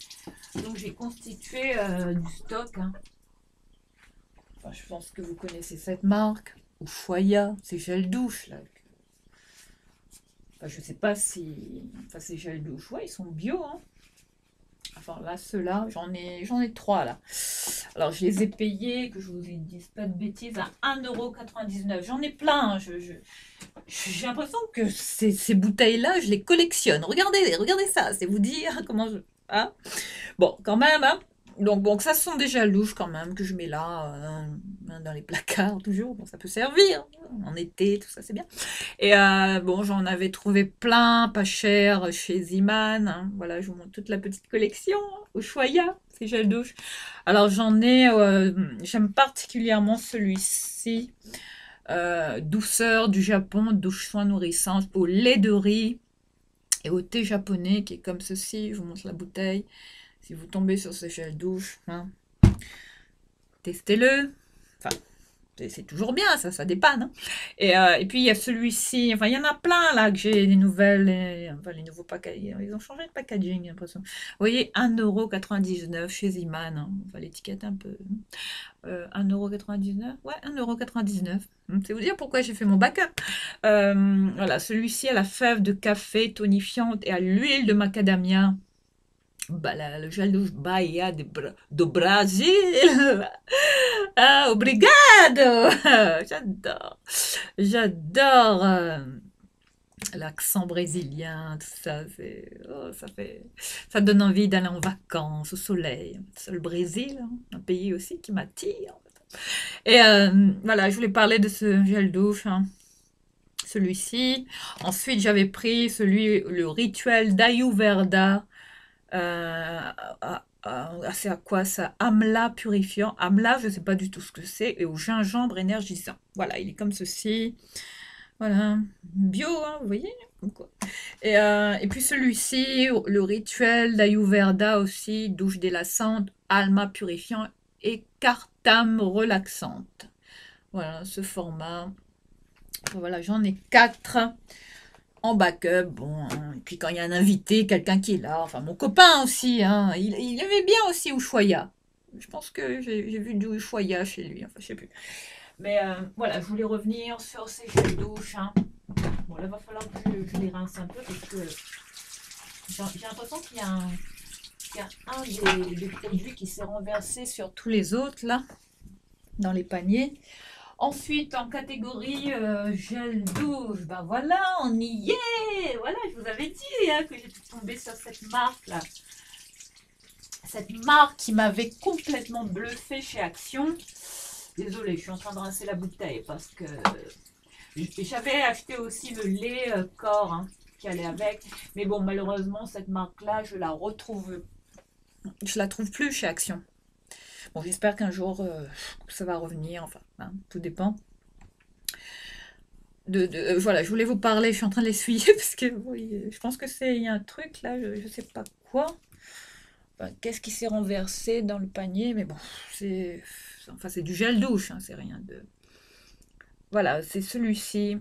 Donc, j'ai constitué du stock, hein. Enfin, je pense que vous connaissez cette marque. Ushuaïa, ces gels douche là. Enfin, je sais pas si... Enfin, ces gels douche, ouais, ils sont bio, hein. Enfin, là, ceux-là, j'en ai 3, là. Alors, je les ai payés, que je vous ai dit pas de bêtises, à 1,99 €. J'en ai plein, hein. J'ai l'impression que ces bouteilles-là, je les collectionne. Regardez ça, c'est vous dire comment je... Hein, bon, quand même, hein. Donc, bon, ça sont des gels douche quand même que je mets là, dans les placards toujours. Bon, ça peut servir en été, tout ça, c'est bien. Et bon, j'en avais trouvé plein, pas cher, chez Ziman, hein. Voilà, je vous montre toute la petite collection, hein, Ushuaïa, ces gels douche. Alors, j'aime particulièrement celui-ci, douceur du Japon, douche soin nourrissante au lait de riz et au thé japonais, qui est comme ceci. Je vous montre la bouteille. Si vous tombez sur ce gel douche, hein, testez-le. Enfin, c'est toujours bien, ça dépanne, hein. Et puis il y a celui-ci, enfin il y en a plein là que j'ai des nouvelles, enfin les nouveaux packaging, ils ont changé de packaging, j'ai l'impression. Vous voyez, 1,99 € chez Ziman, hein. Enfin l'étiquette un peu. 1,99 €, ouais, 1,99 €. C'est vous dire pourquoi j'ai fait mon backup. Voilà, celui-ci à la fève de café tonifiante et à l'huile de macadamia. Bah, le gel douche Bahia do Brasil. Ah, obrigado. J'adore l'accent brésilien, tout ça. Oh, ça donne envie d'aller en vacances au soleil. C'est le Brésil, hein, un pays aussi qui m'attire. Et voilà, je voulais parler de ce gel douche, hein, celui-ci. Ensuite, j'avais pris le rituel d'Ayurveda. C'est à quoi ça? Amla purifiant. Amla, je ne sais pas du tout ce que c'est. Et au gingembre énergisant. Voilà, il est comme ceci. Voilà, bio, hein, vous voyez? Et puis celui-ci, le rituel d'Ayurveda aussi, douche délassante, alma purifiant et cartame relaxante. Voilà, ce format. Voilà, j'en ai 4 en backup. Bon, hein. Et puis quand il y a un invité, quelqu'un qui est là, enfin mon copain aussi, hein, il aimait bien aussi Ushuaïa. Je pense que j'ai vu du Ushuaïa chez lui, enfin je sais plus. Mais voilà, je voulais revenir sur ces gels douche, hein. Bon, là, il va falloir que je les rince un peu parce que j'ai l'impression qu'il y a un des produits qui s'est renversé sur tous les autres, là, dans les paniers. Ensuite, en catégorie gel douche, ben voilà, on y est. Voilà, je vous avais dit, hein, que j'étais tombée sur cette marque-là. Cette marque qui m'avait complètement bluffé chez Action. Désolée, je suis en train de rincer la bouteille parce que j'avais acheté aussi le lait corps, hein, qui allait avec. Mais bon, malheureusement, cette marque-là, je la trouve plus chez Action. Bon, j'espère qu'un jour, ça va revenir. Enfin, hein, tout dépend. Voilà, je voulais vous parler. Je suis en train de l'essuyer parce que oui, je pense que il y a un truc là, je sais pas quoi. Enfin, qu'est-ce qui s'est renversé dans le panier? Mais bon, c'est du gel douche, hein, c'est rien de. Voilà, c'est celui-ci,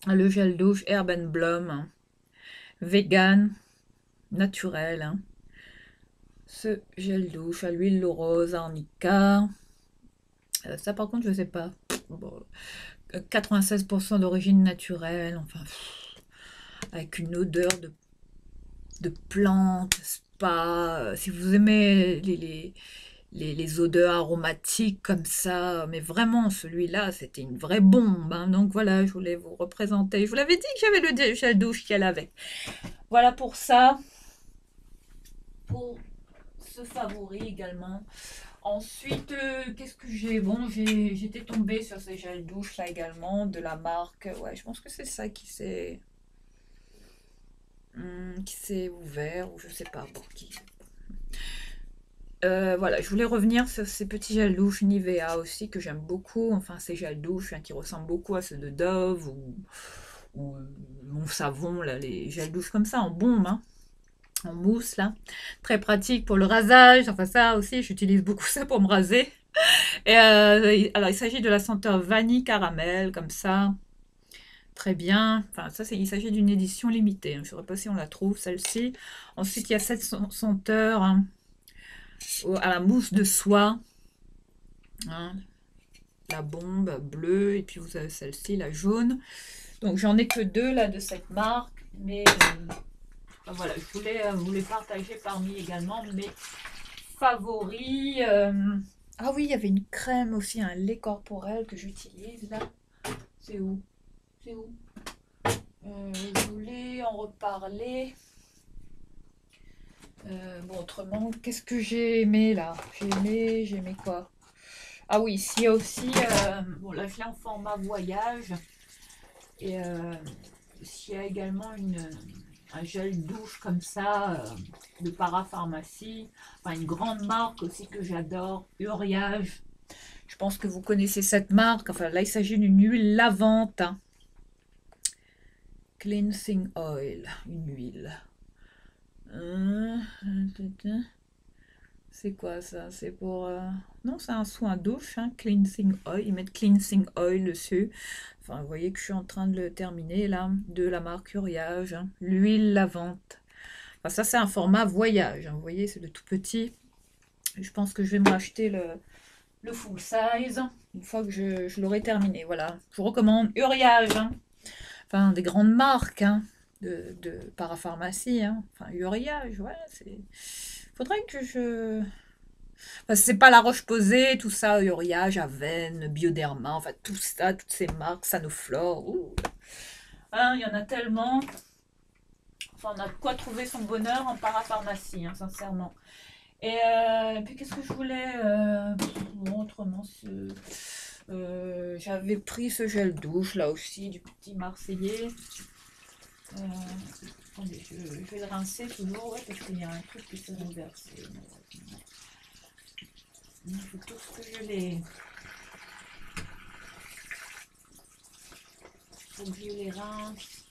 le gel douche Herb Blum, hein, vegan, naturel, hein. Ce gel douche à l'huile de rose, arnica. Ça, par contre, je sais pas. Bon, 96% d'origine naturelle, enfin, avec une odeur de plantes, spa. Si vous aimez les odeurs aromatiques comme ça. Mais vraiment, celui-là, c'était une vraie bombe, hein. Donc voilà, je voulais vous représenter. Je vous l'avais dit que j'avais le gel douche qui allait avec. Voilà pour ça. Pour ce favori également. Ensuite, qu'est-ce que j'ai? Bon, j'étais tombée sur ces gels douche là également, de la marque. Ouais, je pense que c'est ça qui s'est ouvert, ou je sais pas pour qui. Voilà, je voulais revenir sur ces petits gels douche Nivea aussi que j'aime beaucoup. Enfin, ces gels douche, hein, qui ressemblent beaucoup à ceux de Dove ou mon savon, là, les gels douche comme ça en bombe, hein, en mousse là. Très pratique pour le rasage. Enfin, ça aussi, j'utilise beaucoup ça pour me raser. Et alors, il s'agit de la senteur vanille caramel comme ça. Très bien. Enfin, ça, il s'agit d'une édition limitée, hein. Je ne saurais pas si on la trouve, celle-ci. Ensuite, il y a cette senteur, hein, à la mousse de soie, hein, la bombe bleue, et puis vous avez celle-ci, la jaune. Donc j'en ai que deux là de cette marque, mais voilà, je voulais vous les partager parmi également mes favoris. Ah oui, il y avait une crème aussi, un lait corporel que j'utilise là. C'est où? C'est où? Je voulais en reparler. Bon, autrement, qu'est-ce que j'ai aimé là? J'ai aimé quoi? Ah oui, ici il y a aussi, bon là je l'ai en format voyage, et il y a également un gel douche comme ça, de parapharmacie, enfin une grande marque aussi que j'adore, Uriage. Je pense que vous connaissez cette marque. Enfin là il s'agit d'une huile lavante, hein. Cleansing oil, une huile. C'est quoi ça? C'est pour... Non, c'est un soin douche, hein, cleansing oil. Ils mettent cleansing oil dessus. Enfin, vous voyez que je suis en train de le terminer là, de la marque Uriage, hein. L'huile lavante. Enfin, ça, c'est un format voyage, hein. Vous voyez, c'est le tout petit. Je pense que je vais me racheter le full size une fois que je l'aurai terminé. Voilà, je vous recommande Uriage, hein. Enfin, des grandes marques, hein, de parapharmacie, hein. Enfin, Uriage, ouais, c'est... Faudrait que je... Enfin, c'est pas La Roche-Posay, tout ça, Uriage, Aven, Bioderma, enfin tout ça, toutes ces marques, Sanoflore, ouh. Hein, il y en a tellement. Enfin, on a de quoi trouver son bonheur en parapharmacie, hein, sincèrement. Et puis qu'est-ce que je voulais bon, autrement, j'avais pris ce gel douche là aussi du petit Marseillais. Attendez, je vais le rincer toujours, ouais, parce qu'il y a un truc qui s'est renversé. Il faut tous que je les... Faut que je les rince.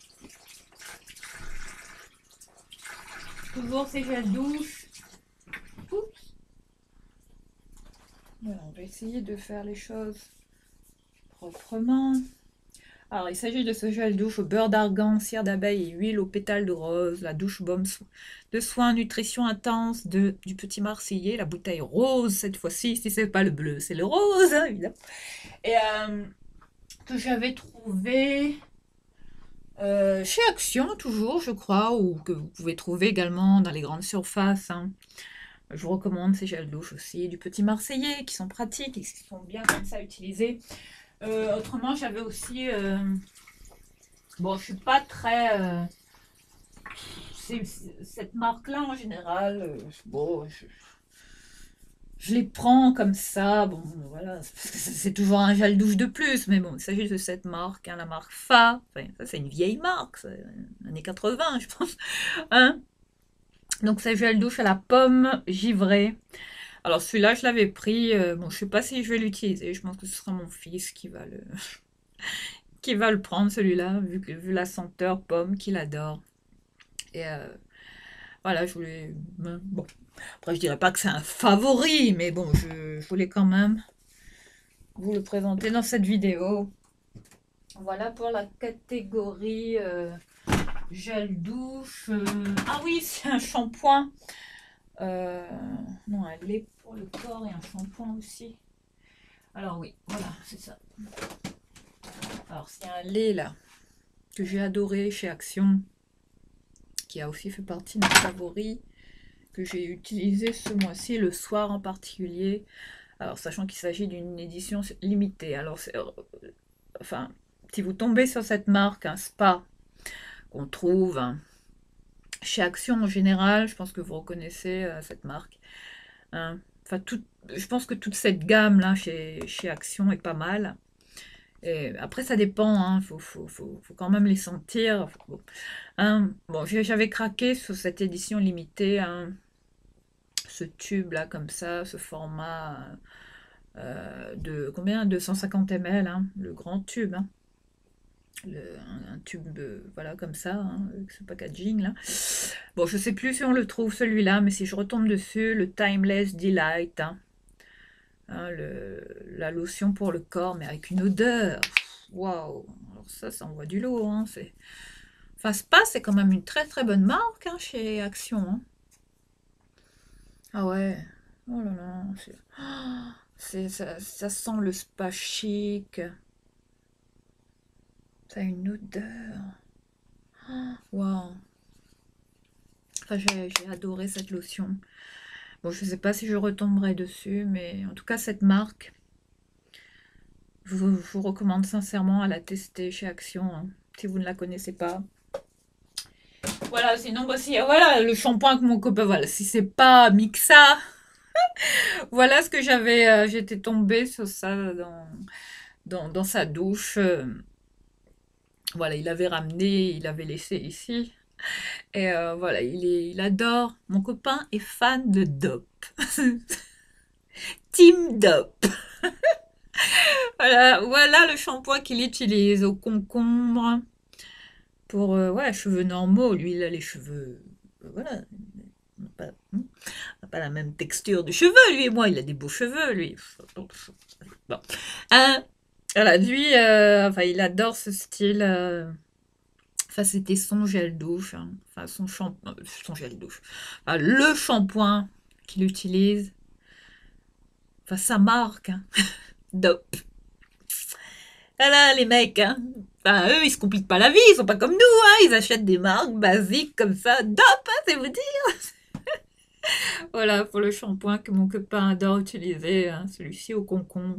Toujours ces gels douche. Oups. Voilà, on va essayer de faire les choses proprement. Alors, il s'agit de ce gel douche au beurre d'argan, cire d'abeille et huile aux pétales de rose, la douche baume de soins, nutrition intense du petit Marseillais, la bouteille rose cette fois-ci, si c'est pas le bleu, c'est le rose, hein, évidemment. Et que j'avais trouvé chez Action, toujours, je crois, ou que vous pouvez trouver également dans les grandes surfaces, hein. Je vous recommande ces gels douche aussi, du petit Marseillais, qui sont pratiques et qui sont bien comme ça à utiliser. Autrement, j'avais aussi... bon, je suis pas très... cette marque-là, en général, bon, je les prends comme ça. Bon, voilà, c'est toujours un gel douche de plus, mais bon, il s'agit de cette marque, hein, la marque Fa. Enfin, ça, c'est une vieille marque, c'est années 80, je pense. Hein, donc, c'est gel douche à la pomme givrée. Alors, celui-là, je l'avais pris. Bon, je sais pas si je vais l'utiliser. Je pense que ce sera mon fils qui va le prendre, celui-là, vu la senteur pomme qu'il adore. Et voilà, je voulais... Bon, après, je dirais pas que c'est un favori, mais bon, je voulais quand même vous le présenter dans cette vidéo. Voilà pour la catégorie gel douche. Ah oui, c'est un shampoing. Non, un lait pour le corps et un shampoing aussi. Alors oui, voilà, c'est ça. Alors c'est un lait là que j'ai adoré chez Action, qui a aussi fait partie de mes favoris. que j'ai utilisé ce mois-ci, le soir en particulier. Alors, sachant qu'il s'agit d'une édition limitée. Alors, enfin, si vous tombez sur cette marque, un spa qu'on trouve chez Action en général, je pense que vous reconnaissez cette marque. Hein. Enfin, je pense que toute cette gamme là chez Action est pas mal. Et après, ça dépend, hein, faut quand même les sentir. Bon, hein, bon, j'avais craqué sur cette édition limitée, hein, ce tube là comme ça, ce format de combien? 250 ml, hein, le grand tube. Hein. Un tube voilà comme ça, hein, avec ce packaging là. Bon, je sais plus si on le trouve celui-là, mais si je retombe dessus, le Timeless Delight, hein, la lotion pour le corps, mais avec une odeur. Waouh! Alors ça envoie du lourd. Hein, enfin, Spa, c'est quand même une très très bonne marque hein, chez Action. Hein. Ah ouais. Oh là là. Ça sent le spa chic. Ça a une odeur. Waouh. Enfin, j'ai adoré cette lotion. Bon, je sais pas si je retomberai dessus, mais en tout cas, cette marque, je vous recommande sincèrement à la tester chez Action, hein, si vous ne la connaissez pas. Voilà, sinon, voici, voilà, le shampoing que mon copain, voilà, si c'est pas Mixa, voilà ce que j'étais tombée sur ça dans sa douche. Voilà, il avait ramené, il avait laissé ici. Et voilà, il adore. Mon copain est fan de DOP. Team DOP. Voilà le shampoing qu'il utilise au concombre. Pour ouais, cheveux normaux. Lui, il a les cheveux. Voilà. On n'a pas la même texture de cheveux, lui et moi. Il a des beaux cheveux, lui. Bon. Hein, voilà, lui, enfin, il adore ce style. Enfin, c'était son gel douche. Hein. Enfin, son gel douche. Enfin, le shampoing qu'il utilise. Enfin, sa marque. Hein. Dop. Voilà, les mecs. Hein. Enfin, eux, ils se compliquent pas la vie. Ils sont pas comme nous. Hein. Ils achètent des marques basiques comme ça. Dop, hein, c'est vous dire. Voilà, pour le shampoing que mon copain adore utiliser, hein, celui-ci au concombre.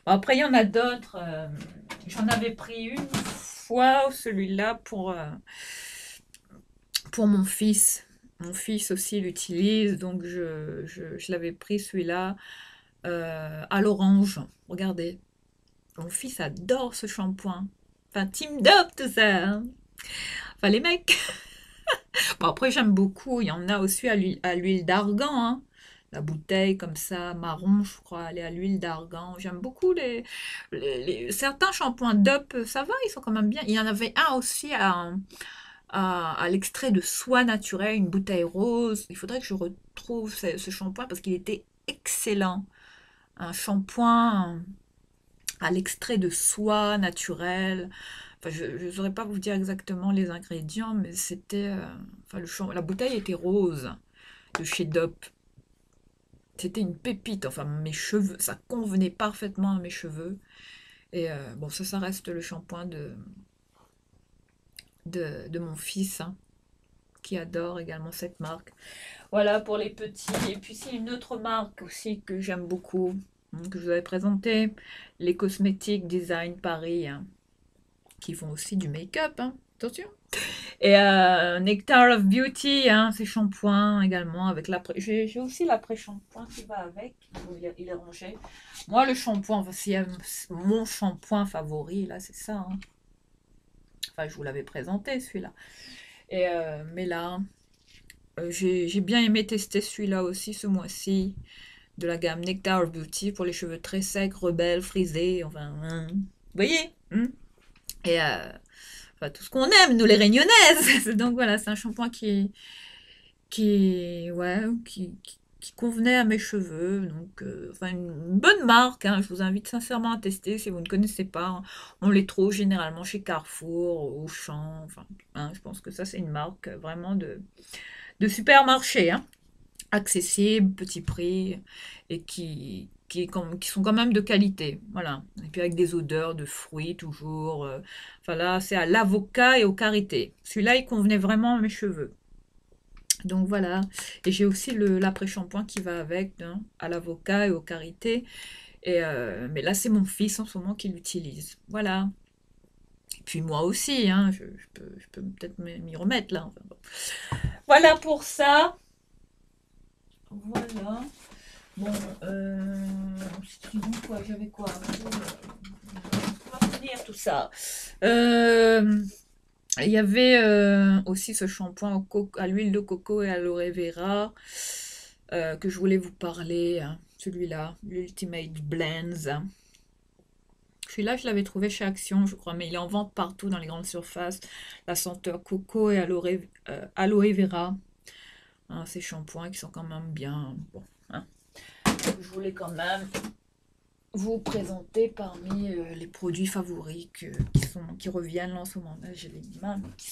Bon, après, il y en a d'autres. J'en avais pris une fois, celui-là, pour mon fils. Mon fils aussi l'utilise, donc je l'avais pris celui-là à l'orange. Regardez, mon fils adore ce shampoing. Enfin, Team Dop, tout ça. Hein. Enfin, les mecs. Bon, après, j'aime beaucoup. Il y en a aussi à l'huile d'argan. Hein. La bouteille comme ça, marron, je crois, elle est à l'huile d'argan. J'aime beaucoup certains shampoings DOP, ça va, ils sont quand même bien. Il y en avait un aussi à l'extrait de soie naturelle, une bouteille rose. Il faudrait que je retrouve ce shampoing parce qu'il était excellent. Un shampoing à l'extrait de soie naturelle. Enfin, je ne saurais pas vous dire exactement les ingrédients, mais c'était. Enfin, la bouteille était rose de chez DOP. C'était une pépite. Enfin, mes cheveux, ça convenait parfaitement à mes cheveux. Et bon, ça reste le shampoing de mon fils, hein, qui adore également cette marque. Voilà pour les petits. Et puis, c'est une autre marque aussi que j'aime beaucoup, hein, que je vous avais présenté, les cosmétiques Design Paris, hein, qui font aussi du make-up, hein, attention. Et Nectar of Beauty, hein, ces shampoings également, avec l'après. J'ai aussi l'après-shampoing qui va avec, il est rangé. Moi, le shampoing, enfin, c'est mon shampoing favori, là, c'est ça. Hein. Enfin, je vous l'avais présenté, celui-là. Et, mais là, j'ai bien aimé tester celui-là aussi ce mois-ci, de la gamme Nectar of Beauty pour les cheveux très secs, rebelles, frisés, enfin, hein. Vous voyez hein. Et enfin, tout ce qu'on aime, nous les Réunionnaises. Donc voilà, c'est un shampoing ouais, qui convenait à mes cheveux. Donc, enfin, une bonne marque. Hein, je vous invite sincèrement à tester si vous ne connaissez pas. On les trouve généralement chez Carrefour, Auchan. Enfin, hein, je pense que ça, c'est une marque vraiment de supermarché. Hein, accessible, petit prix et qui sont quand même de qualité. Voilà. Et puis avec des odeurs de fruits toujours. Enfin là, c'est à l'avocat et au karité. Celui-là, il convenait vraiment à mes cheveux. Donc voilà. Et j'ai aussi l'après-shampoing qui va avec, hein, à l'avocat et au karité. Mais là, c'est mon fils en ce moment qui l'utilise. Voilà. Et puis moi aussi, hein, je peux peut-être m'y remettre là. Enfin, bon. Voilà pour ça. Voilà. Bon, sinon quoi, j'avais quoi? On va finir tout ça. Euh, Il y avait aussi ce shampoing à l'huile de coco et à l'aloe vera que je voulais vous parler. Hein. Celui-là, l'Ultimate Blends. Celui-là, je l'avais trouvé chez Action, je crois, mais il est en vente partout dans les grandes surfaces. La senteur coco et aloe vera. Hein, ces shampoings qui sont quand même bien. Bon, hein. Je voulais quand même vous présenter parmi les produits favoris qui reviennent là en ce moment. Là, j'ai les mains mais qui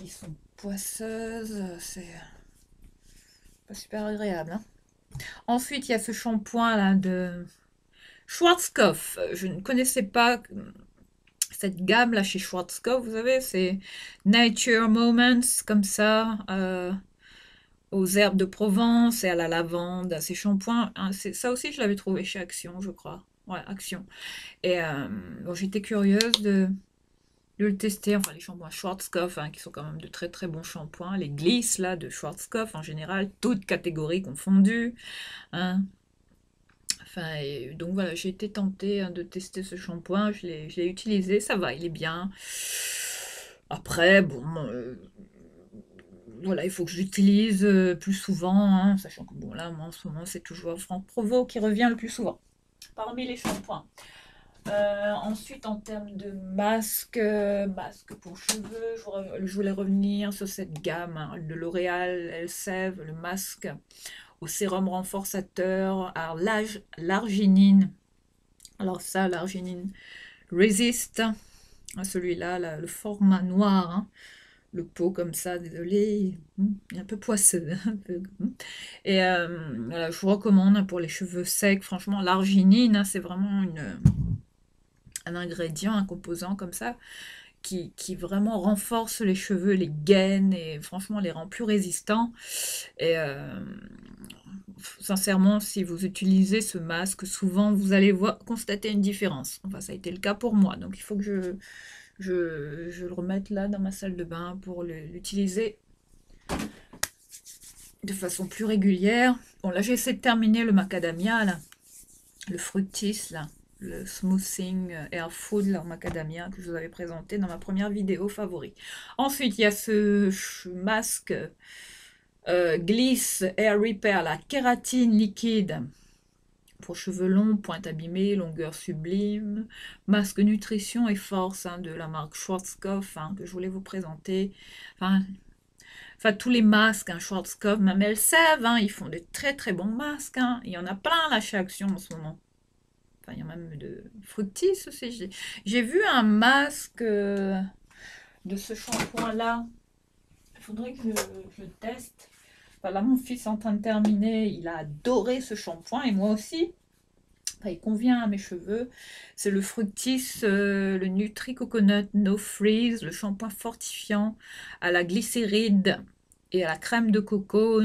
sont poisseuses. C'est pas super agréable. Hein. Ensuite, il y a ce shampoing là de Schwarzkopf. Je ne connaissais pas cette gamme là chez Schwarzkopf. Vous savez, c'est Nature Moments comme ça. Aux herbes de Provence et à la lavande, à ces shampoings. Hein, ça aussi, je l'avais trouvé chez Action, je crois. Ouais, Action. Et bon, j'étais curieuse de le tester. Enfin, les shampoings Schwarzkopf, hein, qui sont quand même de très très bons shampoings. Les Gliss, là, de Schwarzkopf, en général, toutes catégories confondues. Hein. Enfin, et donc voilà, j'ai été tentée hein, de tester ce shampoing. Je l'ai utilisé, ça va, il est bien. Après, bon, voilà, il faut que j'utilise plus souvent, hein, sachant que bon là, moi en ce moment, c'est toujours Franck Provo qui revient le plus souvent parmi les shampoings. Ensuite, en termes de masque pour cheveux, je voulais revenir sur cette gamme hein, de L'Oréal Elseve, le masque au sérum renforçateur à l'arginine. Alors ça, l'arginine Resist, hein, celui-là, le format noir, hein, le pot comme ça, désolé, un peu poisseux. Un peu. Et voilà, je vous recommande hein, pour les cheveux secs, franchement, l'arginine, hein, c'est vraiment un ingrédient, un composant comme ça, qui vraiment renforce les cheveux, les gaine et franchement les rend plus résistants. Et sincèrement, si vous utilisez ce masque, souvent vous allez constater une différence. Enfin, ça a été le cas pour moi, donc il faut que je le remette là dans ma salle de bain pour l'utiliser de façon plus régulière. Bon, là, j'essaie de terminer le macadamia, là, le fructis, là, le smoothing air food, là, macadamia, que je vous avais présenté dans ma première vidéo favori. Ensuite, il y a ce masque Gliss Air Repair, la kératine liquide pour cheveux longs, pointe abîmée, longueur sublime, masque nutrition et force hein, de la marque Schwarzkopf hein, que je voulais vous présenter. Enfin, tous les masques, hein, Schwarzkopf, même Elseve, hein, ils font des très très bons masques. Hein. Il y en a plein là chez Action en ce moment. Enfin, il y a même de Fructis aussi. J'ai vu un masque de ce shampoing-là. Il faudrait que je teste. Enfin, là, mon fils est en train de terminer. Il a adoré ce shampoing et moi aussi. Enfin, il convient à mes cheveux. C'est le Fructis, le Nutri Coconut No Freeze, le shampoing fortifiant à la glycéride et à la crème de coco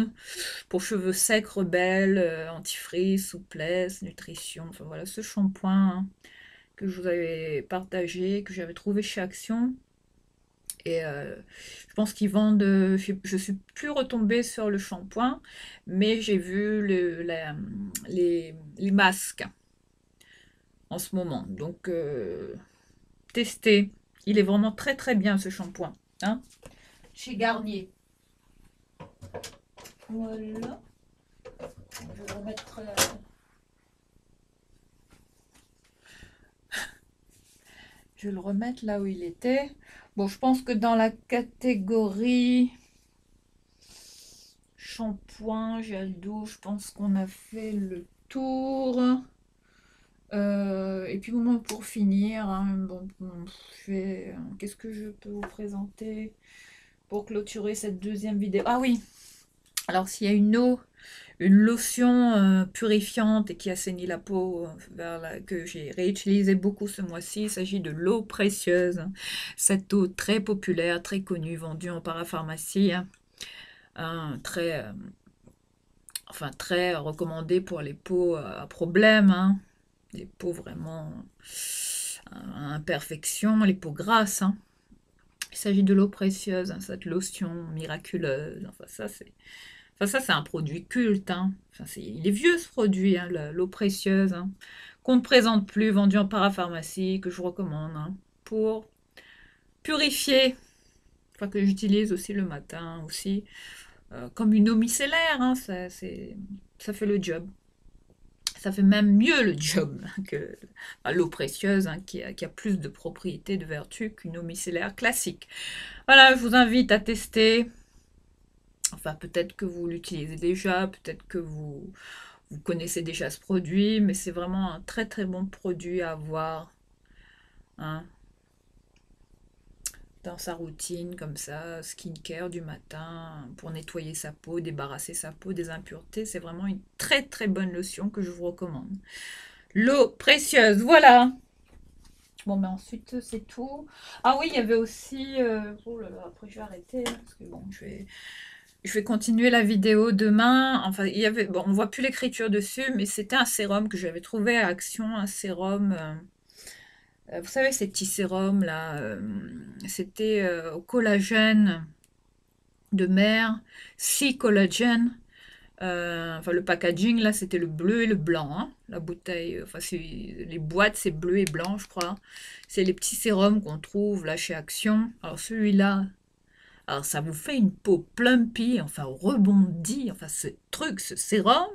pour cheveux secs, rebelles, anti-frizz, souplesse, nutrition. Enfin voilà, ce shampoing hein, que je vous avais partagé, que j'avais trouvé chez Action. Et je pense qu'ils vendent. Je suis plus retombée sur le shampoing, mais j'ai vu les masques en ce moment. Donc, testez. Il est vraiment très très bien ce shampoing. Hein, chez Garnier. Voilà. Je vais remettre. Je vais le remettre là où il était. Bon, je pense que dans la catégorie shampoing, gel douche, je pense qu'on a fait le tour. Et puis bon, pour finir, hein, bon, qu'est-ce que je peux vous présenter pour clôturer cette deuxième vidéo? Ah oui, Alors s'il y a une eau, une lotion purifiante et qui assainit la peau que j'ai réutilisé beaucoup ce mois-ci, il s'agit de l'eau précieuse. Cette eau très populaire, très connue, vendue en parapharmacie, très, enfin très recommandée pour les peaux à problème, hein. Les peaux vraiment à imperfection, les peaux grasses, hein. Il s'agit de l'eau précieuse, hein, cette lotion miraculeuse. Enfin, ça, c'est un produit culte, hein. Enfin, il est vieux ce produit, hein, l'eau précieuse, hein, qu'on ne présente plus, vendu en parapharmacie, que je vous recommande, hein, pour purifier, enfin, que j'utilise aussi le matin, aussi, comme une eau micellaire, hein, ça fait le job. Ça fait même mieux le job que l'eau précieuse, hein, qui a plus de propriétés, de vertus qu'une eau micellaire classique. Voilà, je vous invite à tester. Enfin, peut-être que vous l'utilisez déjà, peut-être que vous connaissez déjà ce produit, mais c'est vraiment un très très bon produit à avoir, hein, dans sa routine, comme ça, skincare du matin, pour nettoyer sa peau, débarrasser sa peau des impuretés. C'est vraiment une très très bonne lotion que je vous recommande. L'eau précieuse, voilà. Bon, mais ensuite, c'est tout. Ah oui, il y avait aussi... oh là là, après je vais arrêter, hein, parce que bon, je vais continuer la vidéo demain. Enfin, il y avait... Bon, on voit plus l'écriture dessus, mais c'était un sérum que j'avais trouvé à Action, un sérum... vous savez, ces petits sérums, là, c'était au collagène de mer, Sea Collagen. Enfin, le packaging, là, c'était le bleu et le blanc, hein. La bouteille, enfin, les boîtes, c'est bleu et blanc, je crois. C'est les petits sérums qu'on trouve, là, chez Action. Alors, celui-là, alors, ça vous fait une peau plumpy, enfin, rebondie, enfin, ce truc, ce sérum.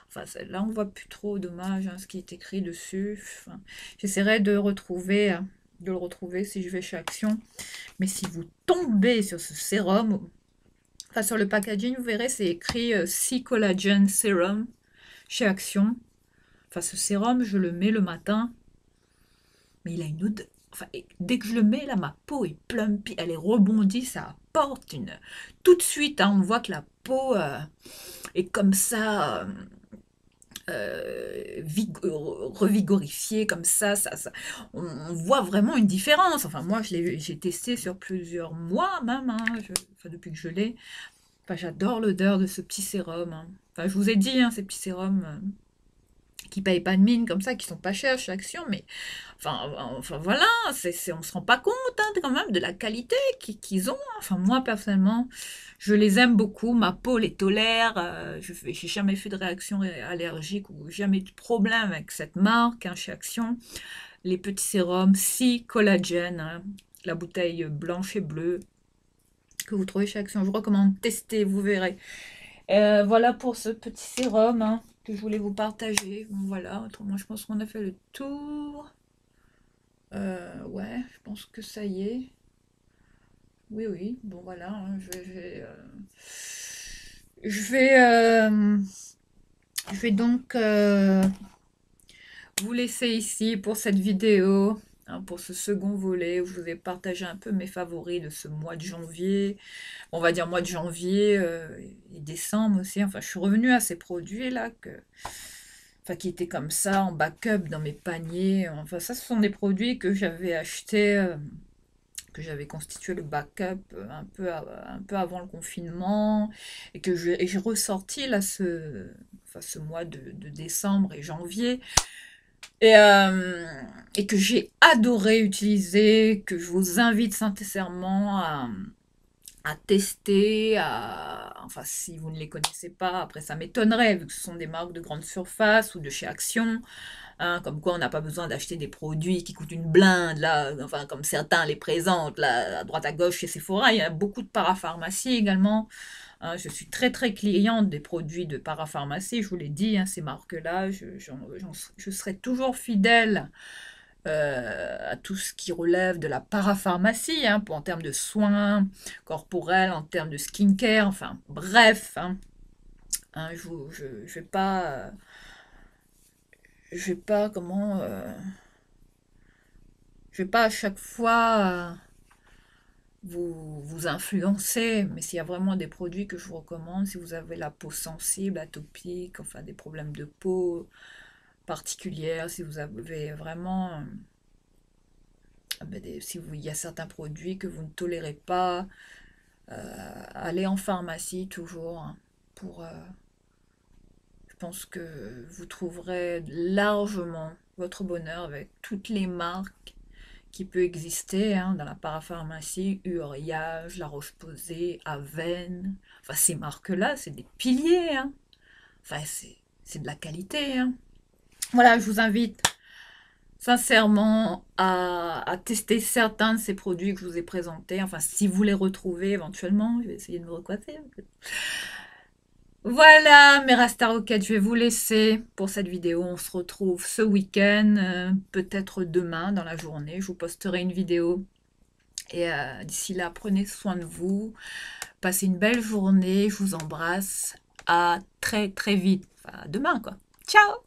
Enfin, là, on voit plus trop, dommage, hein, ce qui est écrit dessus. Enfin, j'essaierai de le retrouver si je vais chez Action. Mais si vous tombez sur ce sérum, enfin, sur le packaging, vous verrez, c'est écrit Sea Collagen Serum chez Action. Enfin, ce sérum, je le mets le matin, mais il a une odeur. Enfin, dès que je le mets, là, ma peau est plumpy, elle est rebondie, ça apporte une. Tout de suite, hein, on voit que la peau est comme ça, revigorifiée, comme ça. On voit vraiment une différence. Enfin, moi, j'ai testé sur plusieurs mois même, hein, enfin, depuis que je l'ai. Enfin, j'adore l'odeur de ce petit sérum, hein. Enfin, je vous ai dit, hein, ces petits sérums qui payent pas de mine comme ça, qui sont pas chers chez Action, mais enfin voilà, on se rend pas compte, hein, quand même de la qualité qu'ils ont, hein. Enfin, moi personnellement, je les aime beaucoup, ma peau les tolère, j'ai jamais fait de réaction allergique ou jamais eu de problème avec cette marque, hein, chez Action. Les petits sérums, si collagène, hein, la bouteille blanche et bleue que vous trouvez chez Action, je vous recommande de tester, vous verrez. Voilà pour ce petit sérum, hein, que je voulais vous partager. Bon, voilà, autrement, je pense qu'on a fait le tour. Ouais, je pense que ça y est. Oui, oui, bon, voilà, hein, je vais, je vais donc vous laisser ici pour cette vidéo, hein, pour ce second volet où je vous ai partagé un peu mes favoris de ce mois de janvier. On va dire mois de janvier et décembre aussi. Enfin, je suis revenue à ces produits-là enfin, qui étaient comme ça en backup dans mes paniers. Enfin, ça, ce sont des produits que j'avais achetés, que j'avais constitué le backup un peu avant le confinement et que j'ai ressorti là enfin, ce mois de décembre et janvier. Et, euh, et que j'ai adoré utiliser, que je vous invite sincèrement à tester, enfin si vous ne les connaissez pas, après ça m'étonnerait vu que ce sont des marques de grande surface ou de chez Action, hein, comme quoi on n'a pas besoin d'acheter des produits qui coûtent une blinde, là, enfin comme certains les présentent, là, à droite à gauche chez Sephora, il y a beaucoup de parapharmacie également, hein. Je suis très très cliente des produits de parapharmacie, je vous l'ai dit, hein, ces marques-là, je serai toujours fidèle à tout ce qui relève de la parapharmacie, hein, en termes de soins corporels, en termes de skincare, enfin bref, hein, hein, je vais pas, comment, je vais pas à chaque fois vous influencer, mais s'il y a vraiment des produits que je vous recommande, si vous avez la peau sensible, atopique, enfin des problèmes de peau particulières, si vous avez vraiment, si il y a certains produits que vous ne tolérez pas, allez en pharmacie toujours, hein, je pense que vous trouverez largement votre bonheur avec toutes les marques qui peut exister hein, dans la parapharmacie, Uriage, La Roche-Posay, Aven. Enfin, ces marques-là, c'est des piliers. Hein. Enfin, c'est de la qualité. Hein. Voilà, je vous invite sincèrement à tester certains de ces produits que je vous ai présentés. Enfin, si vous les retrouvez éventuellement, je vais essayer de me recoiffer. Voilà, mes Rasta Rockets, je vais vous laisser pour cette vidéo. On se retrouve ce week-end, peut-être demain dans la journée. Je vous posterai une vidéo. Et d'ici là, prenez soin de vous. Passez une belle journée. Je vous embrasse. À très très vite. Enfin, à demain, quoi. Ciao!